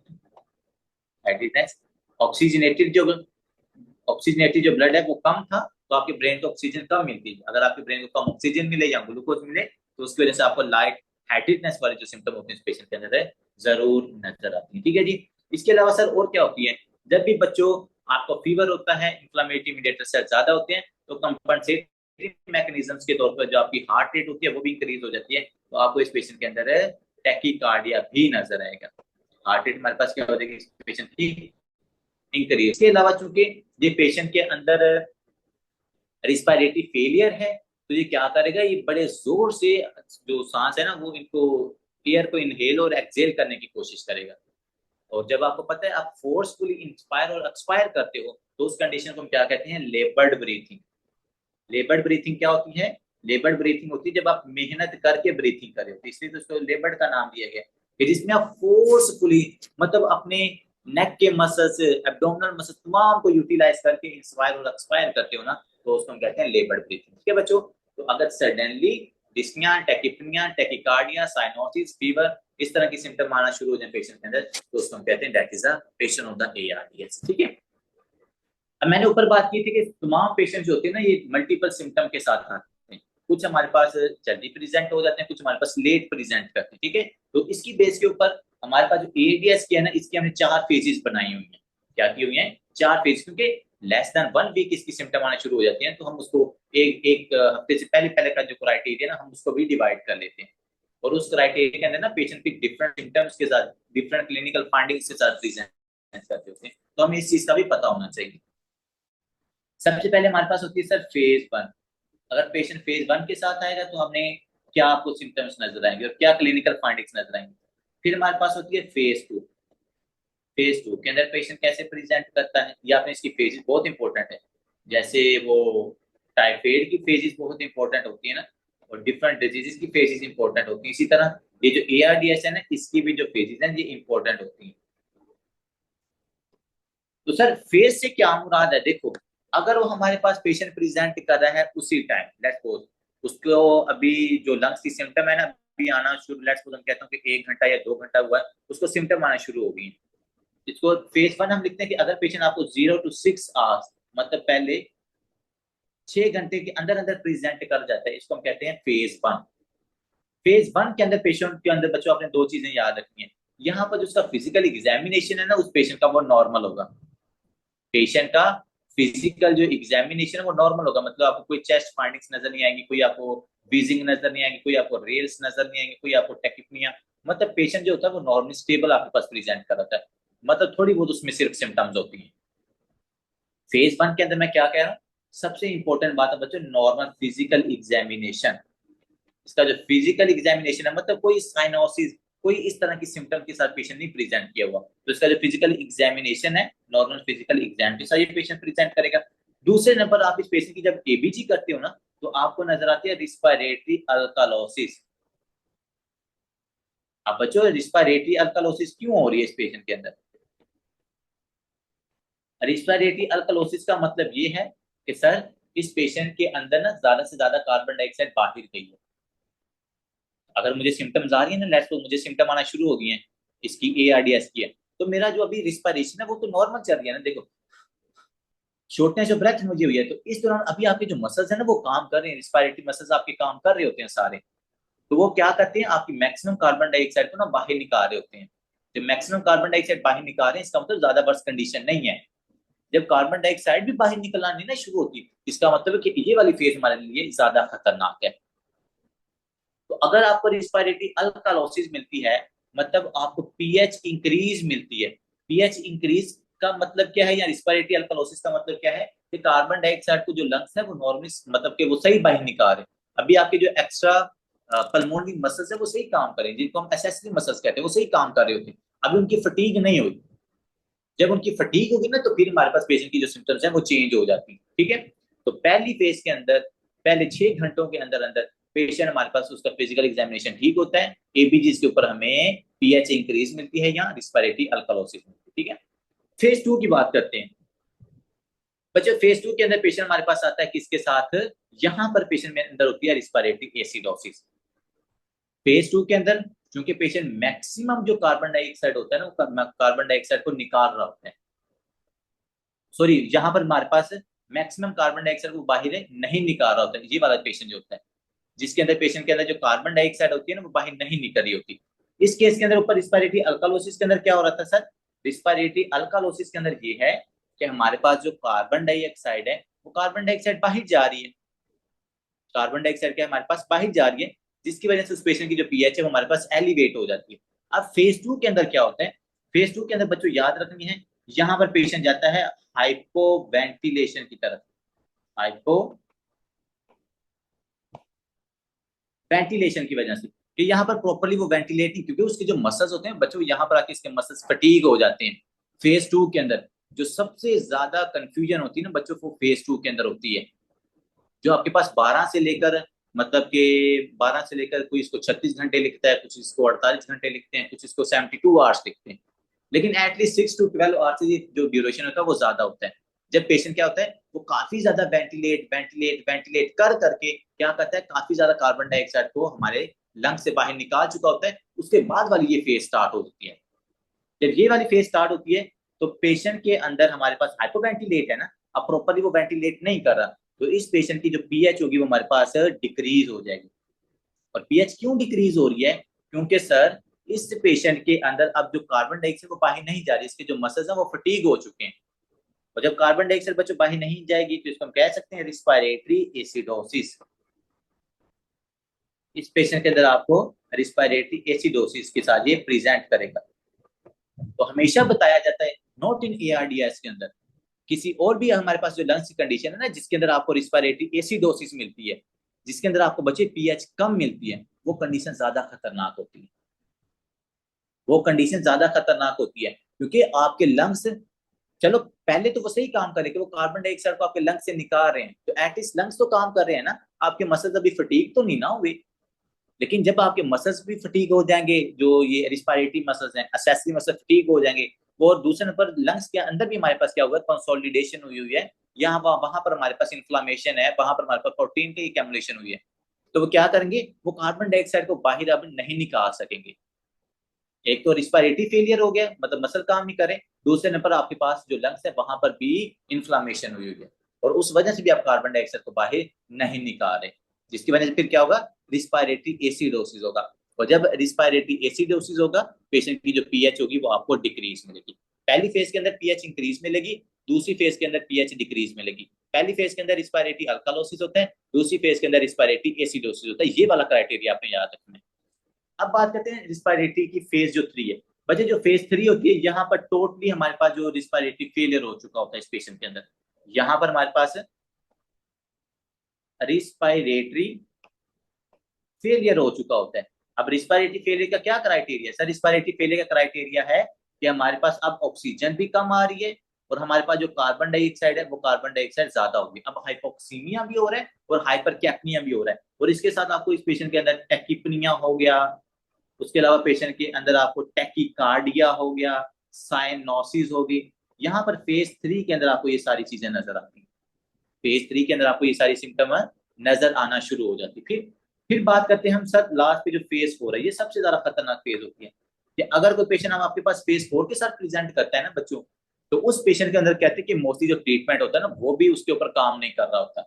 हेडेडनेस, ऑक्सीजनेटेड जो ब्लड है वो कम था तो आपके ब्रेन को ऑक्सीजन कम मिलती है। अगर आपके ब्रेन को कम ऑक्सीजन मिले या ग्लूकोज मिले तो उसकी वजह से आपको लाइट हेडेडनेस वाले जो सिम्टम होते हैं इस पेशेंट के अंदर है जरूर नजर आती है, ठीक है जी। इसके अलावा सर और क्या होती है? जब भी बच्चों आपको फीवर होता है, इन्फ्लेमेटरी मीडिएटर सेल ज्यादा होते हैं, तो कंपनसेटरी मैकेनिज्म्स के तौर पर जो आपकी हार्ट रेट होती है वो भी इंक्रीज हो जाती है, तो आपको इस पेशेंट के अंदर टैकीकार्डिया भी नजर आएगा। हार्ट रेट हमारे पास क्या हो जाएगी इस पेशेंट की? इंक्रीज। इसके अलावा चूंकि ये पेशेंट के अंदर रिस्पिरेटरी फेलियर है तो ये क्या करेगा, ये बड़े जोर से जो सांस है ना वो इनको एयर को इनहेल और एक्सहेल करने की कोशिश करेगा। और जब आपको पता है आप फोर्सफुली इंस्पायर और एक्सपायर करते हो तो उस कंडीशन को हम क्या कहते हैं? लेबर्ड ब्रीथिंग। लेबर्ड ब्रीथिंग क्या होती है? लेबर्ड ब्रीथिंग होती है जब आप मेहनत करके ब्रीथिंग कर रहे हो, इसलिए तो उसको लेबर्ड का नाम दिया गया कि जिसमें आप फोर्सफुली मतलब अपने नेक के मसल्स, एब्डोमिनल मसल्स तमाम को यूटिलाइज करके इंस्पायर और एक्सपायर करते हो ना, तो उसको हम कहते हैं लेबर्ड ब्रीथिंग, ठीक है बच्चों। तो अगर suddenly dyspnoea, tachypnoea, tachycardia, cyanosis, fever इस तरह की सिम्टम आना शुरू हो जाए पेशेंट के अंदर तो उसको हम कहते हैं that is a patient of the ARDS, ठीक है। अब मैंने ऊपर बात की थी कि तमाम पेशेंट जो होते हैं ना ये मल्टीपल सिम्टम के साथ आते हैं, कुछ हमारे पास जल्दी प्रेजेंट हो जाते हैं, कुछ हमारे पास लेट प्रेजेंट करते हैं, ठीक है। तो इसकी बेस के ऊपर हमारे पास जो ARDS की है ना इसकी हमने 4 फेजेस बनाई हुई हैं। क्या की हुई है? 4 फेज, क्योंकि लेस देन 1 वीक इसकी सिम्टम आने शुरू हो जाती हैं तो हम उसको एक एक हफ्ते से पहले पहले का जो क्राइटेरिया ना हम उसको भी डिवाइड कर लेते हैं, और उस क्राइटेरिया के अंदर ना पेशेंट की डिफरेंट सिम्टम्स के साथ डिफरेंट क्लिनिकल फाइंडिंग्स के साथ प्रेजेंट करते होते हैं, तो हमें इस चीज का भी पता होना चाहिए। सबसे पहले हमारे पास होती है सर फेज 1। अगर पेशेंट फेज 1 के साथ आएगा तो हमें क्या आपको सिम्टम्स नजर आएंगे और क्या क्लिनिकल फाइंडिंग्स नजर आएंगे। फिर हमारे पास होती है फेज 2। फेज 2 के अंदर पेशेंट कैसे प्रेजेंट करता है, या आपने इसकी फेजेस बहुत इंपॉर्टेंट है, जैसे वो टाइफाइड की फेजेस बहुत इंपॉर्टेंट होती है ना, और डिफरेंट डिजीजेस की फेजेस इंपॉर्टेंट होती है। इसी तरह ये जो ARDS है ना इसकी भी जो फेजेस हैं ये इंपॉर्टेंट होती है। तो सर फेज से क्या मुराद है, देखो अगर वो हमारे पास पेशेंट प्रेजेंट कर रहा है उसी टाइम, लेट्स सपोज उसको अभी जो लंग्स की सिम्टम है ना अभी आना शुरू, लेट्स सपोज हम कहते हैं कि 1 घंटा या 2 घंटा हुआ है, उसको सिम्टम आना शुरू हो गई है। इसको फेज 1 हम लिखते हैं कि अगर पेशेंट आपको 0 to 6 आवर्स मतलब पहले 6 घंटे के अंदर अंदर प्रेजेंट कर जाता है, इसको हम कहते हैं फेज 1। फेज 1 के अंदर पेशेंट के अंदर बच्चों आपने दो चीजें याद रखनी है। यहाँ पर जो उसका फिजिकल एग्जामिनेशन है ना उस पेशेंट का वो नॉर्मल होगा। पेशेंट का फिजिकल जो एग्जामिनेशन है वो नॉर्मल होगा, मतलब आपको कोई चेस्ट फाइंडिंग्स नजर नहीं आएगी, कोई आपको वीजिंग नजर नहीं आएगी, कोई आपको रेल्स नजर नहीं आएंगे, कोई आपको टेकिपनिया, मतलब पेशेंट जो होता है वो नॉर्मली स्टेबल आपके पास प्रेजेंट कर रहा है, मतलब थोड़ी बहुत उसमें सिर्फ सिम्टम्स होती हैं। फेज 1 के अंदर मैं क्या कह रहा हूँ, सबसे इंपॉर्टेंट बात है बच्चों नॉर्मल फिजिकल एग्जामिनेशन। इसका जो फिजिकल एग्जामिनेशन है मतलब कोई साइनोसिस कोई इस तरह की सिम्टम के साथ पेशेंट नहीं प्रेजेंट किया हुआ, तो इसका जो फिजिकल एग्जामिनेशन है नॉर्मल फिजिकल एग्जाम के साथ ये पेशेंट प्रेजेंट करेगा। दूसरे नंबर आप इस पेशेंट की जब एबीजी करते हो ना तो आपको नजर आती है रिस्पायरेटरी अल्कालोसिस। अब बच्चों रिस्पायरेटरी अल्कालोसिस क्यों हो रही है इस पेशेंट के अंदर? रिस्पायरेटरी अल्कालोसिस का मतलब ये है कि सर इस पेशेंट के अंदर ना ज्यादा से ज्यादा कार्बन डाइऑक्साइड बाहर गई है। अगर मुझे सिम्टम्स आ रही है ना, लेट्स सपोज मुझे सिम्टम आना शुरू हो गई है इसकी एआरडीएस की है, तो मेरा जो अभी रिस्पायरेशन है वो तो नॉर्मल चल रही है ना, देखो शॉर्टनेस ऑफ ब्रेथ मुझे हुई है, तो इस दौरान अभी आपके जो मसल्स है ना वो काम कर रहे हैं, रिस्पायरेटरी मसल्स आपके काम कर रहे होते हैं सारे, तो वो क्या करते हैं आपकी मैक्सिमम कार्बन डाइऑक्साइड को ना बाहर निकाल रहे होते हैं। जब मैक्सिमम कार्बन डाइऑक्साइड बाहर निकाल रहे हैं इसका मतलब ज्यादा वर्स्ट कंडीशन नहीं है। जब कार्बन डाइऑक्साइड भी बाहर निकलना नहीं ना शुरू होती इसका मतलब है कि ये वाली फेज हमारे लिए ज्यादा खतरनाक है। तो अगर आपको रिस्पायरेटरी अल्कालोसिस मिलती है मतलब आपको पीएच इंक्रीज मिलती है। पीएच इंक्रीज का मतलब क्या है, या रिस्पायरेटरी अल्कालोसिस का मतलब क्या है कि कार्बन डाइऑक्साइड को जो लंग्स है वो नॉर्मली मतलब कि वो सही बाहर निकाल रहे हैं। अभी आपके जो एक्स्ट्रा पल्मोनरी मसल्स है वो सही काम करें, जिनको हम एसेसरी मसल्स कहते हैं, वो सही काम कर रहे होते हैं, अभी उनकी फटीग नहीं हुई। जब उनकी फटीग होगी ना तो फिर हमारे पास पेशेंट की जो सिम्टम्स है वो चेंज हो जाती है। ठीक है, तो पहली फेज के अंदर पहले 6 घंटों के अंदर अंदर पेशेंट हमारे पास उसका फिजिकल एग्जामिनेशन ठीक होता है, एबीजी के ऊपर हमें पीएच इंक्रीज मिलती है या रिस्पायरेटरी अल्कालोसिस मिलती है। ठीक है, फेज 2 की बात करते हैं बच्चों। फेज 2 के अंदर पेशेंट हमारे पास आता है किसके साथ, यहाँ पर पेशेंट में अंदर होती है रिस्पायरेटरी एसिडोसिस। फेज 2 के अंदर क्योंकि पेशेंट मैक्सिमम जो कार्बन डाइऑक्साइड होता है ना वो कार्बन डाइऑक्साइड को निकाल रहा होता है, सॉरी जहां पर हमारे पास मैक्सिमम कार्बन डाइऑक्साइड को बाहर नहीं निकाल रहा होता है, ये वाला पेशेंट जो होता है जिसके अंदर पेशेंट के अंदर जो कार्बन डाइऑक्साइड होती है ना वो बाहर नहीं निकल रही होती। इस केस के अंदर ऊपर रिस्पायरेटरी अल्कालोसिस के अंदर क्या हो रहा था सर, रिस्पायरेटरी अल्कालोसिस के अंदर ये है कि हमारे पास जो कार्बन डाइऑक्साइड है वो कार्बन डाइऑक्साइड बाहर जा रही है, कार्बन डाइऑक्साइड क्या हमारे पास बाहर जा रही है, जिसकी वजह से उस पेशेंट की जो पीएच है वो हमारे पास एलिवेट हो जाती है। अब फेज 2 के अंदर क्या होता है, फेज 2 के अंदर बच्चों याद रखनी है यहाँ पर पेशेंट जाता है हाइपो वेंटिलेशन की तरफ, हाइपो वेंटिलेशन की वजह से कि यहाँ पर प्रॉपरली वो वेंटिलेट नहीं, क्योंकि उसके जो मसल्स होते हैं बच्चों यहाँ पर आके इसके मसल्स फटीग हो जाते हैं। फेज 2 के अंदर जो सबसे ज्यादा कंफ्यूजन होती है ना बच्चों वो फेज 2 के अंदर होती है। जो आपके पास 12 से लेकर मतलब कि 12 से लेकर कोई इसको 36 घंटे लिखता है, कुछ इसको 48 घंटे लिखते हैं, कुछ इसको 72 आवर्स लिखते हैं, लेकिन एटलीस्ट 6 to 12 आवर्स जो ड्यूरेशन होता है वो ज्यादा होता है। जब पेशेंट क्या होता है वो काफी ज्यादा वेंटिलेट वेंटिलेट वेंटिलेट कर करके क्या करता है काफी ज्यादा कार्बन डाइऑक्साइड को हमारे लंग से बाहर निकाल चुका होता है, उसके बाद वाली ये फेज स्टार्ट हो जाती है। जब ये वाली फेज स्टार्ट होती है तो पेशेंट के अंदर हमारे पास हाइपोवेंटिलेट है ना, अब प्रॉपरली वो वेंटिलेट नहीं कर रहा, तो इस पेशेंट की जो पीएच होगी वो हमारे पास डिक्रीज हो जाएगी। और पीएच क्यों डिक्रीज हो रही है, क्योंकि सर इस पेशेंट के अंदर अब जो कार्बन डाइऑक्साइड वो बाहर नहीं जा रही, इसके जो मसल्स हैं वो फटीग हो चुके हैं, और जब कार्बन डाइऑक्साइड बच्चों बाहर नहीं जाएगी तो इसको हम कह सकते हैं रिस्पायरेटरी एसिडोसिस। इस पेशेंट के अंदर आपको रिस्पायरेटरी एसिडोसिस के साथ ये प्रेजेंट करेगा। तो हमेशा बताया जाता है नॉट इन एआरडीएस के अंदर, किसी और भी हमारे पास जो लंग्स की कंडीशन है ना जिसके अंदर आपको रिस्पायरेटरी एसिडोसिस मिलती है, जिसके अंदर आपको बच्चे पीएच कम मिलती है, वो कंडीशन ज्यादा खतरनाक होती है, वो कंडीशन ज्यादा खतरनाक होती है क्योंकि आपके लंग्स चलो पहले तो वो सही काम कर रहे कि वो कार्बन डाइऑक्साइड को आपके लंग्स से निकाल रहे हैं, तो एटलीस्ट लंग्स तो काम कर रहे हैं ना, आपके मसल्स अभी फटीग तो नहीं ना हुए। लेकिन जब आपके मसल्स भी फटीग हो जाएंगे, जो ये रिस्पायरेटरी मसल्स हैं, एसेसरी मसल फटीग हो जाएंगे, और दूसरे नंबर लंग्स के अंदर भी हमारे पास क्या हुआ, कंसोलिडेशन हुई हुई है, यहाँ वहां पर हमारे पास इन्फ्लामेशन है, वहां पर हमारे पास प्रोटीन की कैमुलेशन हुई है। तो वो क्या करेंगे, वो कार्बन डाइऑक्साइड को बाहर अब नहीं निकाल सकेंगे। एक तो रिस्पायरेटरी फेलियर हो गया, मतलब मसल काम नहीं करे, दूसरे नंबर आपके पास जो लंग्स है वहां पर भी इन्फ्लामेशन हुई हुई है, और उस वजह से भी आप कार्बन डाइऑक्साइड को बाहर नहीं निकाल रहे, जिसकी वजह से फिर क्या होगा, रिस्पायरेटरी एसिडोसिस होगा। और जब रिस्पायरेटरी एसिडोसिस होगा, पेशेंट की जो पीएच होगी वो आपको डिक्रीज मिलेगी। पहली फेज के अंदर पीएच इंक्रीज मिलेगी, दूसरी फेज के अंदर पीएच डिक्रीज मिलेगी। पहली फेज के अंदर रिस्पायरेटरी अल्कालोसिस होता है, दूसरी फेज के अंदर रिस्पायरेटरी एसिडोसिस होता है। ये वाला क्राइटेरिया आपने याद रखना है। अब बात करते हैं रिस्पायरेटरी की फेज जो 3 है। बच्चे जो फेज 3 होती है, यहाँ पर टोटली हमारे पास जो रिस्पायरेटरी फेलियर हो चुका होता है इस पेशेंट के अंदर, यहाँ पर हमारे पास रिस्पायरेटरी फेलियर हो चुका होता है। अब रिस्पायरेटरी फेलियर का क्या क्राइटेरिया है सर, रिस्पायरेटरी फेलियर का क्राइटेरिया है कि हमारे पास अब ऑक्सीजन भी कम आ रही है, और हमारे पास जो कार्बन डाइऑक्साइड है वो कार्बन डाइऑक्साइड ज्यादा होगी। अब हाइपोक्सीमिया भी हो रहा है और हाइपरकैप्निया भी हो रहा है, और इसके साथ आपको इस पेशेंट के अंदर टैकिपनिया हो गया, उसके अलावा पेशेंट के अंदर आपको टैकीकार्डिया हो गया, साइनोसिस होगी। यहाँ पर फेज 3 के अंदर आपको ये सारी चीजें नजर आती हैं। फेज 3 के अंदर आपको ये सारी सिम्टम नजर आना शुरू हो जाती है। फिर बात करते हैं हम सर लास्ट पे जो फेज 4 है, ये सबसे ज्यादा खतरनाक फेज होती है कि अगर कोई पेशेंट हम आपके पास फेज 4 के साथ प्रेजेंट करता है ना बच्चों, तो उस पेशेंट के अंदर कहते हैं कि मोस्टली जो ट्रीटमेंट होता है ना वो भी उसके ऊपर काम नहीं कर रहा होता।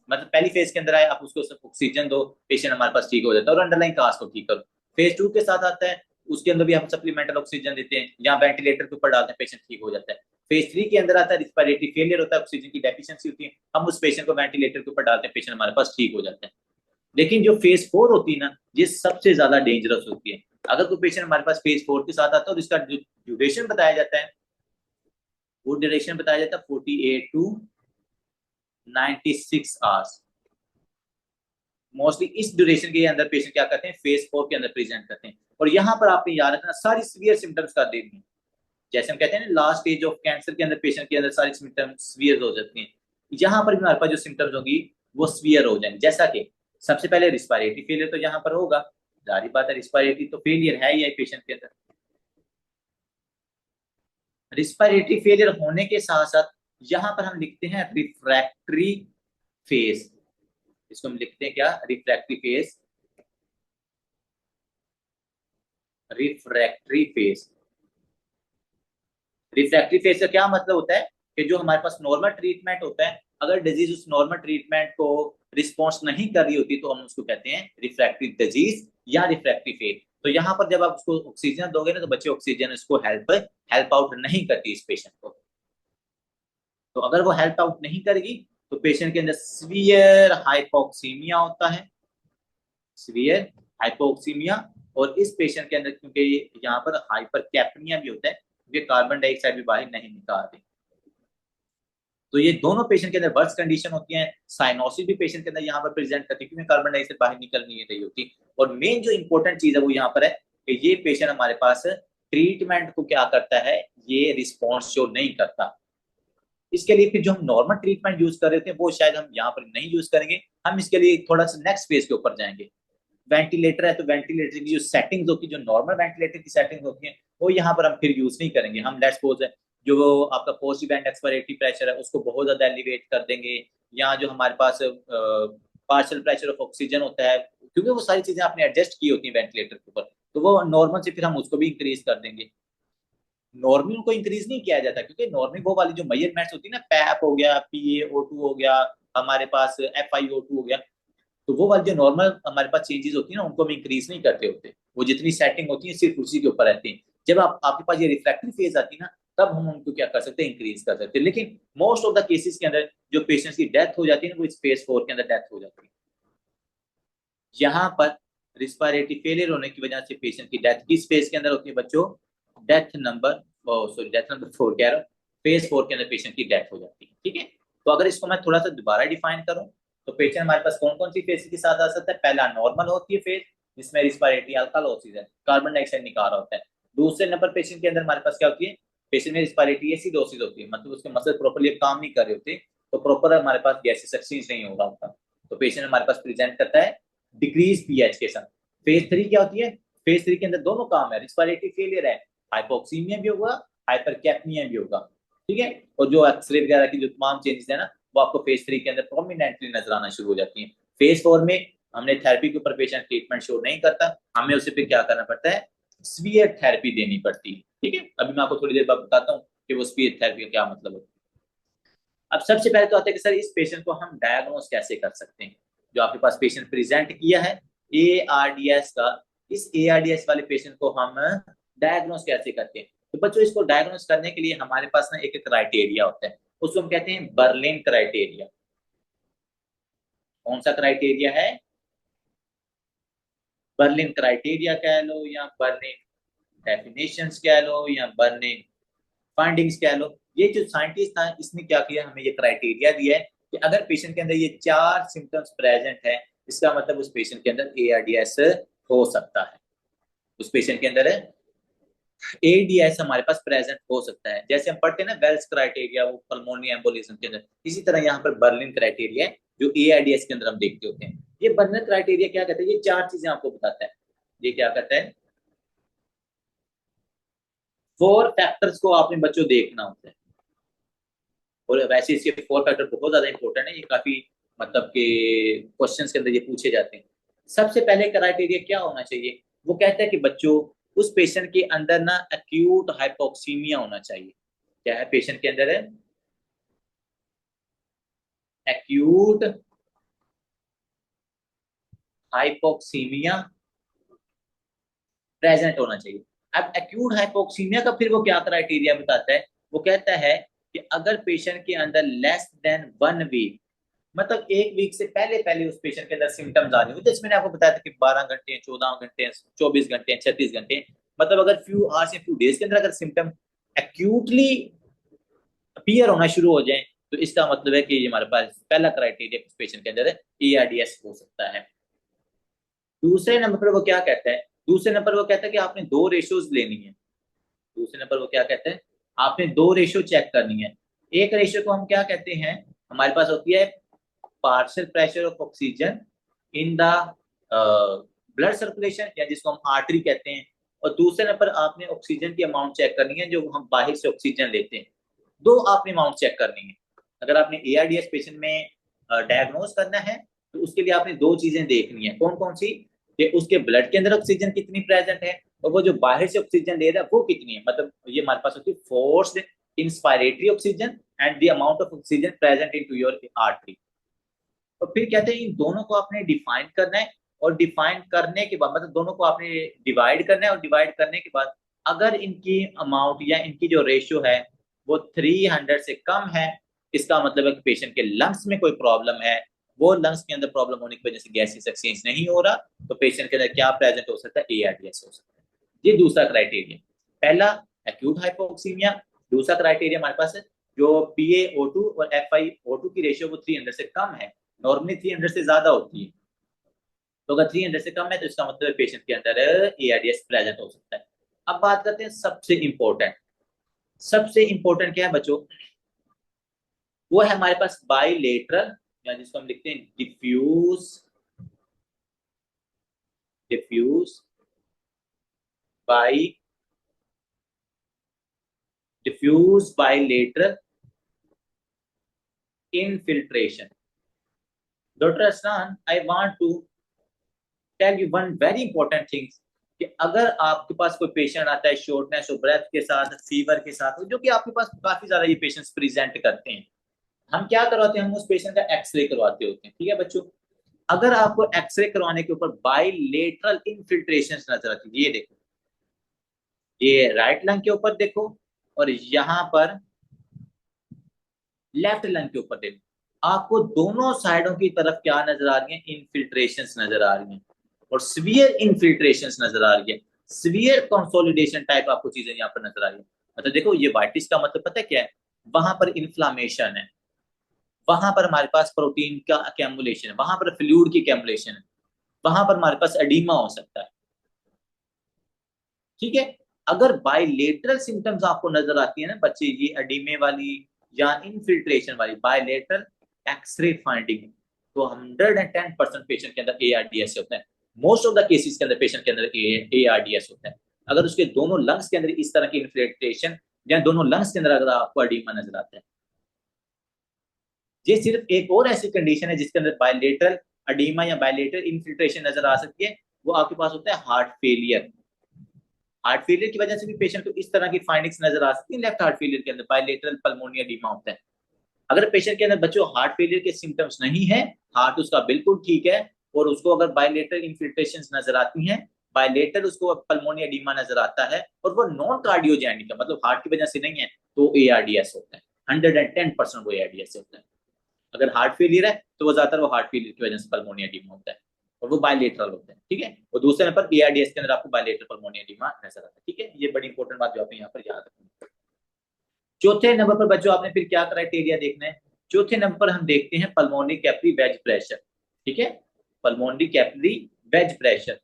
मतलब पहली फेज के अंदर आए, आप उसको ऑक्सीजन दो, पेशेंट हमारे पास ठीक हो जाता है और अंडरलाइन काज को ठीक करो। फेज 2 के साथ आता है, उसके अंदर भी हम सप्लीमेंटल ऑक्सीजन देते हैं या वेंटिलेटर के ऊपर डालते हैं, पेशेंट ठीक हो जाता है। फेज 3 के अंदर आता है, रिस्पायरेटरी फेलियर होता है, ऑक्सीजन की डेफिशिएंसी होती है, हम उस पेशेंट को वेंटिलेटर के ऊपर डालते हैं, पेशेंट हमारे पास ठीक हो जाता है। लेकिन जो फेज 4 होती है ना, ये सबसे ज्यादा डेंजरस होती है। अगर कोई पेशेंट हमारे पास फेज 4 के साथ आता है और इसका ड्यूरेशन बताया जाता है, वो ड्यूरेशन बताया जाता है 48 टू 96 आवर्स। मोस्टली इस ड्यूरेशन के अंदर पेशेंट क्या करते हैं, फेज 4 के अंदर प्रेजेंट करते हैं। और यहाँ पर आपने याद रखना सारी सीवियर सिम्टम्स कर देनी है। जैसे हम कहते हैं ना लास्ट स्टेज ऑफ कैंसर के अंदर पेशेंट के अंदर सारी सिम्टम्स सीवियर हो जाती हैं, यहाँ पर भी हमारे पास जो सिम्टम्स होगी वो सीवियर हो जाएंगे। जैसा कि सबसे पहले रिस्पायरेटरी फेलियर तो यहाँ पर होगा, जारी बात है, रिस्पायरेटरी तो फेलियर है ही है पेशेंट के अंदर। रिस्पायरेटरी फेलियर होने के साथ साथ यहाँ पर हम लिखते हैं रिफ्रैक्टरी फेज। इसको हम लिखते हैं क्या, refractory phase. Refractory phase, refractory phase का क्या मतलब होता है कि जो हमारे पास नॉर्मल ट्रीटमेंट होता है, अगर डिजीज उस नॉर्मल ट्रीटमेंट को रिस्पॉन्स नहीं कर रही होती तो हम उसको कहते हैं रिफ्रैक्टरी डिजीज या रिफ्रैक्टरी फेज। तो यहाँ पर जब आप उसको ऑक्सीजन दोगे ना, तो बच्चे ऑक्सीजन इसको हेल्प हेल्प आउट नहीं करती इस पेशेंट को। तो अगर वो हेल्प आउट नहीं करेगी तो पेशेंट के अंदर सीवियर हाइपोक्सीमिया होता है, सीवियर हाइपोक्सीमिया। और इस पेशेंट के अंदर क्योंकि यहाँ पर हाइपर कैप्निया भी होता है, क्योंकि कार्बन डाइऑक्साइड भी बाहर नहीं निकालते, तो ये दोनों पेशेंट के अंदर वर्स्ट कंडीशन होती है। साइनोसिस भी पेशेंट के अंदर यहाँ पर प्रेजेंट करती है, क्योंकि कार्बन डाइऑक्साइड बाहर निकल नहीं रही होती। और मेन जो इंपॉर्टेंट चीज है वो यहाँ पर है कि ये पेशेंट हमारे पास ट्रीटमेंट को क्या करता है, ये रिस्पॉन्स शो नहीं करता। इसके लिए फिर जो हम नॉर्मल ट्रीटमेंट यूज कर रहे थे वो शायद हम यहाँ पर नहीं यूज करेंगे, हम इसके लिए थोड़ा सा नेक्स्ट फेज के ऊपर जाएंगे। वेंटिलेटर है तो वेंटिलेटर की जो सेटिंग्स होती है, जो नॉर्मल वेंटिलेटर की सेटिंग्स होती है, वो यहाँ पर हम फिर यूज नहीं करेंगे। हम लेट्स सपोज है जो वो आपका पोस्ट इवेंट एक्सपायरेटरी प्रेशर है उसको बहुत ज्यादा एलिवेट कर देंगे, या जो हमारे पास पार्शियल प्रेशर ऑफ ऑक्सीजन होता है, क्योंकि वो सारी चीजें आपने एडजस्ट की होती है वेंटिलेटर के ऊपर, तो वो नॉर्मल से फिर हम उसको भी इंक्रीज कर देंगे। नॉर्मल को इंक्रीज नहीं किया जाता, क्योंकि नॉर्मल वो वाली जो मेजरमेंट्स होती है ना, पैप हो गया, PaO2 हो गया, हमारे पास FiO2 हो गया, तो वो वाली जो नॉर्मल हमारे पास चेंजेस होती है ना, उनको हम इंक्रीज नहीं करते होते। वो जितनी सेटिंग होती है सिर्फ उसी के ऊपर रहती है। जब आपके पास ये रिफ्रैक्टरी फेज आती है ना, तब हम उनको क्या कर सकते हैं, इंक्रीज कर सकते हैं। लेकिन मोस्ट ऑफ द केसेस के अंदर जो पेशेंट्स की डेथ हो जाती है ना, वो इस फेज 4 के अंदर डेथ हो जाती है। यहाँ पर रिस्पायरेटरी फेलियर होने की वजह से पेशेंट की डेथ किस फेज के अंदर होती है बच्चों, death number sorry death number 4 कह रहा हूँ, फेज 4 के अंदर पेशेंट की डेथ हो जाती है। ठीक है, तो अगर इसको मैं थोड़ा सा दोबारा डिफाइन करूं, तो पेशेंट हमारे पास कौन कौन सी फेज के साथ आ सकता है। पहला नॉर्मल होती है फेज, जिसमें रिस्पायरेटरी अल्कालोसिस है, कार्बन डाइऑक्साइड निकाल रहा होता है। दूसरे नंबर पेशेंट के अंदर हमारे पास क्या होती है, पेशेंट में रिस्पायरेटरी एसिडोसिस होती है, मतलब उसके मसल प्रॉपर्ली काम नहीं कर रहे होते, तो प्रॉपर हमारे पास गैसेस एक्सचेंज नहीं हो रहा होता, तो पेशेंट हमारे पास प्रेजेंट करता है डिक्रीज पीएच के साथ। फेज 3 क्या होती है, फेज 3 के अंदर दोनों काम है, रिस्पायरेटरी फेलियर है, हाइपोक्सीमिया भी होगा, हाइपरकैपनिया भी होगा, ठीक है। और जो एक्सरे वगैरह की जो तमाम चेंजेस है ना, वो आपको फेज 3 के अंदर प्रोमिनेंटली नजर आना शुरू हो जाती है। फेज 4 में हमने थेरेपी के ऊपर पेशेंट ट्रीटमेंट शो नहीं करता, हमें उसे पे क्या करना पड़ता है, स्फीयर थेरेपी देनी पड़ती है, ठीक है। अभी मैं आपको थोड़ी देर बाद बताता हूँ कि वो स्फीयर थेरेपी का क्या मतलब है। अब सबसे पहले तो आता है कि सर इस पेशेंट को हम डायग्नोस कैसे कर सकते हैं। जो आपके पास पेशेंट प्रेजेंट किया है ARDS का, इस ARDS वाले पेशेंट को हम डायग्नोस कैसे करते हैं। तो बच्चों इसको डायग्नोस करने के लिए हमारे पास ना एक क्राइटेरिया होता है, उसको हम कहते हैं बर्लिन क्राइटेरिया। कौन सा क्राइटेरिया है, बर्लिन क्राइटेरिया कह लो या बर्लिन डेफिनेशंस कह लो या बर्लिन फाइंडिंग्स कह लो। ये जो साइंटिस्ट था इसने क्या किया, हमें ये क्राइटेरिया दिया है कि अगर पेशेंट के अंदर ये 4 सिम्टम्स प्रेजेंट है, इसका मतलब उस पेशेंट के अंदर ARDS हो सकता है, उस पेशेंट के अंदर ARDS हमारे पास प्रेजेंट हो सकता है। जैसे हम पढ़ते हैं ना वेल्स क्राइटेरिया, वो पल्मोनरी एम्बोलिज्म के अंदर, इसी तरह यहाँ पर बर्लिन क्राइटेरिया है जो ARDS के अंदर हम देखते होते हैं। ये बर्लिन क्राइटेरिया क्या कहता है, ये 4 चीजें आपको बताता है। ये क्या कहता है, 4 फैक्टर्स को आपने बच्चों देखना होता है। और वैसे इसके 4 फैक्टर बहुत ज्यादा इंपॉर्टेंट है, ये काफी मतलब के क्वेश्चंस के अंदर ये पूछे जाते हैं। सबसे पहले क्राइटेरिया क्या होना चाहिए, वो कहता है कि बच्चों उस पेशेंट के अंदर ना एक्यूट हाइपोक्सीमिया होना चाहिए। क्या है पेशेंट के अंदर है, एक्यूट हाइपोक्सीमिया प्रेजेंट होना चाहिए। अब एक्यूट हाइपोक्सीमिया का फिर वो क्या क्राइटेरिया बताता है, वो कहता है कि अगर पेशेंट के अंदर लेस देन 1 वीक, मतलब 1 वीक से पहले पहले उस पेशेंट के अंदर सिम्टम्स आ रहे हो, जैसे मैंने आपको बताया था कि 12 घंटे, 14 घंटे, 24 घंटे, 36 घंटे, मतलब अगर फ्यू आवर्स या फ्यू डेज के अंदर अगर सिम्टम एक्यूटली अपीयर होना शुरू हो जाए, तो इसका मतलब है कि ये हमारे पास पहला क्राइटेरिया उस पेशेंट के अंदर ARDS हो सकता है। दूसरे नंबर पर वो क्या कहता है, दूसरे नंबर वो कहता है कि आपने 2 रेशियोज लेनी है। दूसरे नंबर वो क्या कहते हैं, आपने 2 रेशियो चेक करनी है। एक रेशियो को हम क्या कहते हैं, हमारे पास होती है partial pressure of oxygen in the blood circulation, या जिसको हम आर्टरी कहते हैं। और दूसरे नंबर आपने ऑक्सीजन की अमाउंट चेक करनी है जो हम बाहर से ऑक्सीजन लेते हैं। 2 आपने अमाउंट चेक करनी है। अगर आपने ARDS पेशेंट में डायग्नोज करना है, तो उसके लिए आपने 2 चीजें देखनी है। कौन कौन सी, कि उसके ब्लड के अंदर ऑक्सीजन कितनी प्रेजेंट है, और वो जो बाहर से ऑक्सीजन ले रहा है वो कितनी है। मतलब ये हमारे पास होती है forced inspiratory oxygen and the amount of oxygen present into your artery. और फिर कहते हैं इन दोनों को आपने डिफाइन करना है, और डिफाइन करने के बाद मतलब दोनों को आपने डिवाइड करना है, और डिवाइड करने के बाद अगर इनकी अमाउंट या इनकी जो रेशियो है वो 300 से कम है, इसका मतलब है कि पेशेंट के लंग्स में कोई प्रॉब्लम है। वो लंग्स के अंदर प्रॉब्लम होने की वजह से गैसेस एक्सचेंज नहीं हो रहा, तो पेशेंट के अंदर क्या प्रेजेंट हो सकता है, ARDS हो सकता है। ये दूसरा क्राइटेरिया। पहला एक्यूट हाइपोक्सीमिया, दूसरा क्राइटेरिया हमारे पास है जो PaO2 और FiO2 की रेशियो वो 300 से कम है। नॉर्मली 300 से ज्यादा होती है, तो अगर 300 से कम है तो इसका मतलब पेशेंट के अंदर ARDS प्रेजेंट हो सकता है। अब बात करते हैं सबसे इंपॉर्टेंट, सबसे इंपॉर्टेंट क्या है बच्चों, वो है हमारे पास बाइलेटरल, या जिसको हम लिखते हैं diffuse, diffuse bi diffuse bilateral infiltration. Doctor Asran, I want to tell you one very important things, कि अगर आपके पास कोई पेशेंट आता है शॉर्टनेस ऑफ ब्रेथ के साथ, फीवर के साथ, जो कि आपके पास काफी ज्यादा ये पेशेंट्स प्रेजेंट करते हैं, हम क्या करवाते हैं, हम उस पेशेंट का एक्सरे करवाते होते हैं, ठीक है बच्चों। अगर आपको एक्सरे करवाने के ऊपर बाइलेटरल इनफिल्ट्रेशन नजर आती है, ये देखो, ये राइट लंग के ऊपर देखो, और यहाँ पर लेफ्ट लंग के ऊपर देखो, आपको दोनों साइडों की तरफ क्या नजर आ रही है, इनफिल्ट्रेशन नजर आ रही है, और सीवियर इन्फिल्ट्रेशन नजर आ रही है, सीवियर कंसोलिडेशन टाइप आपको चीजें यहाँ पर नजर आ रही है। मतलब देखो ये वाइटिस का मतलब पता है क्या है, वहां पर इन्फ्लामेशन है, वहां पर हमारे पास प्रोटीन का अकेमुलेशन है, वहां पर फ्लूइड की अकेमुलेशन है, वहां पर हमारे पास एडिमा हो सकता है, ठीक है। अगर बायलेटरल सिम्टम्स आपको नजर आती है ना बच्चे, ये एडिमे वाली या इनफिल्ट्रेशन वाली बायलेटरल एक्सरे फाइंडिंग, तो 110% पेशेंट के अंदर ARDS होता है। मोस्ट ऑफ द केसेस के अंदर पेशेंट के अंदर ARDS होता है। अगर उसके दोनों लंग्स के अंदर इस तरह की इन्फिल्ट्रेशन या दोनों लंग्स के अंदर अगर आपको एडिमा नजर आता है। ये सिर्फ एक और ऐसी कंडीशन है जिसके अंदर बायलेटरल एडिमा या बायलेटरल इन्फिल्ट्रेशन नजर आ सकती है, वो आपके पास होता है हार्ट फेलियर। हार्ट फेलियर की वजह से भी पेशेंट को इस तरह की फाइंडिंग्स नजर आ सकती है। लेफ्ट हार्ट फेलियर के अंदर बायलेटरल पल्मोनी एडिमा होता है। अगर पेशेंट के अंदर बच्चों हार्ट फेलियर के सिम्टम्स नहीं है, हार्ट उसका बिल्कुल ठीक है, और उसको अगर बायलेटरल इन्फिल्ट्रेशन नजर आती हैं, बायलेटरल उसको पल्मोनी एडिमा नजर आता है, और वो नॉन कार्डियोजेनिक है, मतलब हार्ट की वजह से नहीं है, तो एआरडीएस होता है। 110% वो एआरडीएस होता है। अगर हार्ट फेलियर है तो वो ज्यादातर वो हार्ट फेलियर की वजह से पल्मोनी एडिमा होता है, और वो बायलेटरल होता है। ठीक है, और दूसरे नंबर एआरडीएस के अंदर आपको बायलेटरल पल्मोनी एडिमा नजर आता है। ठीक है, ये बड़ी इंपॉर्टेंट बात जो आपने यहाँ पर याद रखनी है। चौथे नंबर पर बच्चों आपने फिर क्या क्राइटेरिया देखना है? चौथे नंबर पर हम देखते हैं पल्मोनरी कैपिलरी वेज प्रेशर। ठीक है, पल्मोनरी कैपिलरी वेज प्रेशर,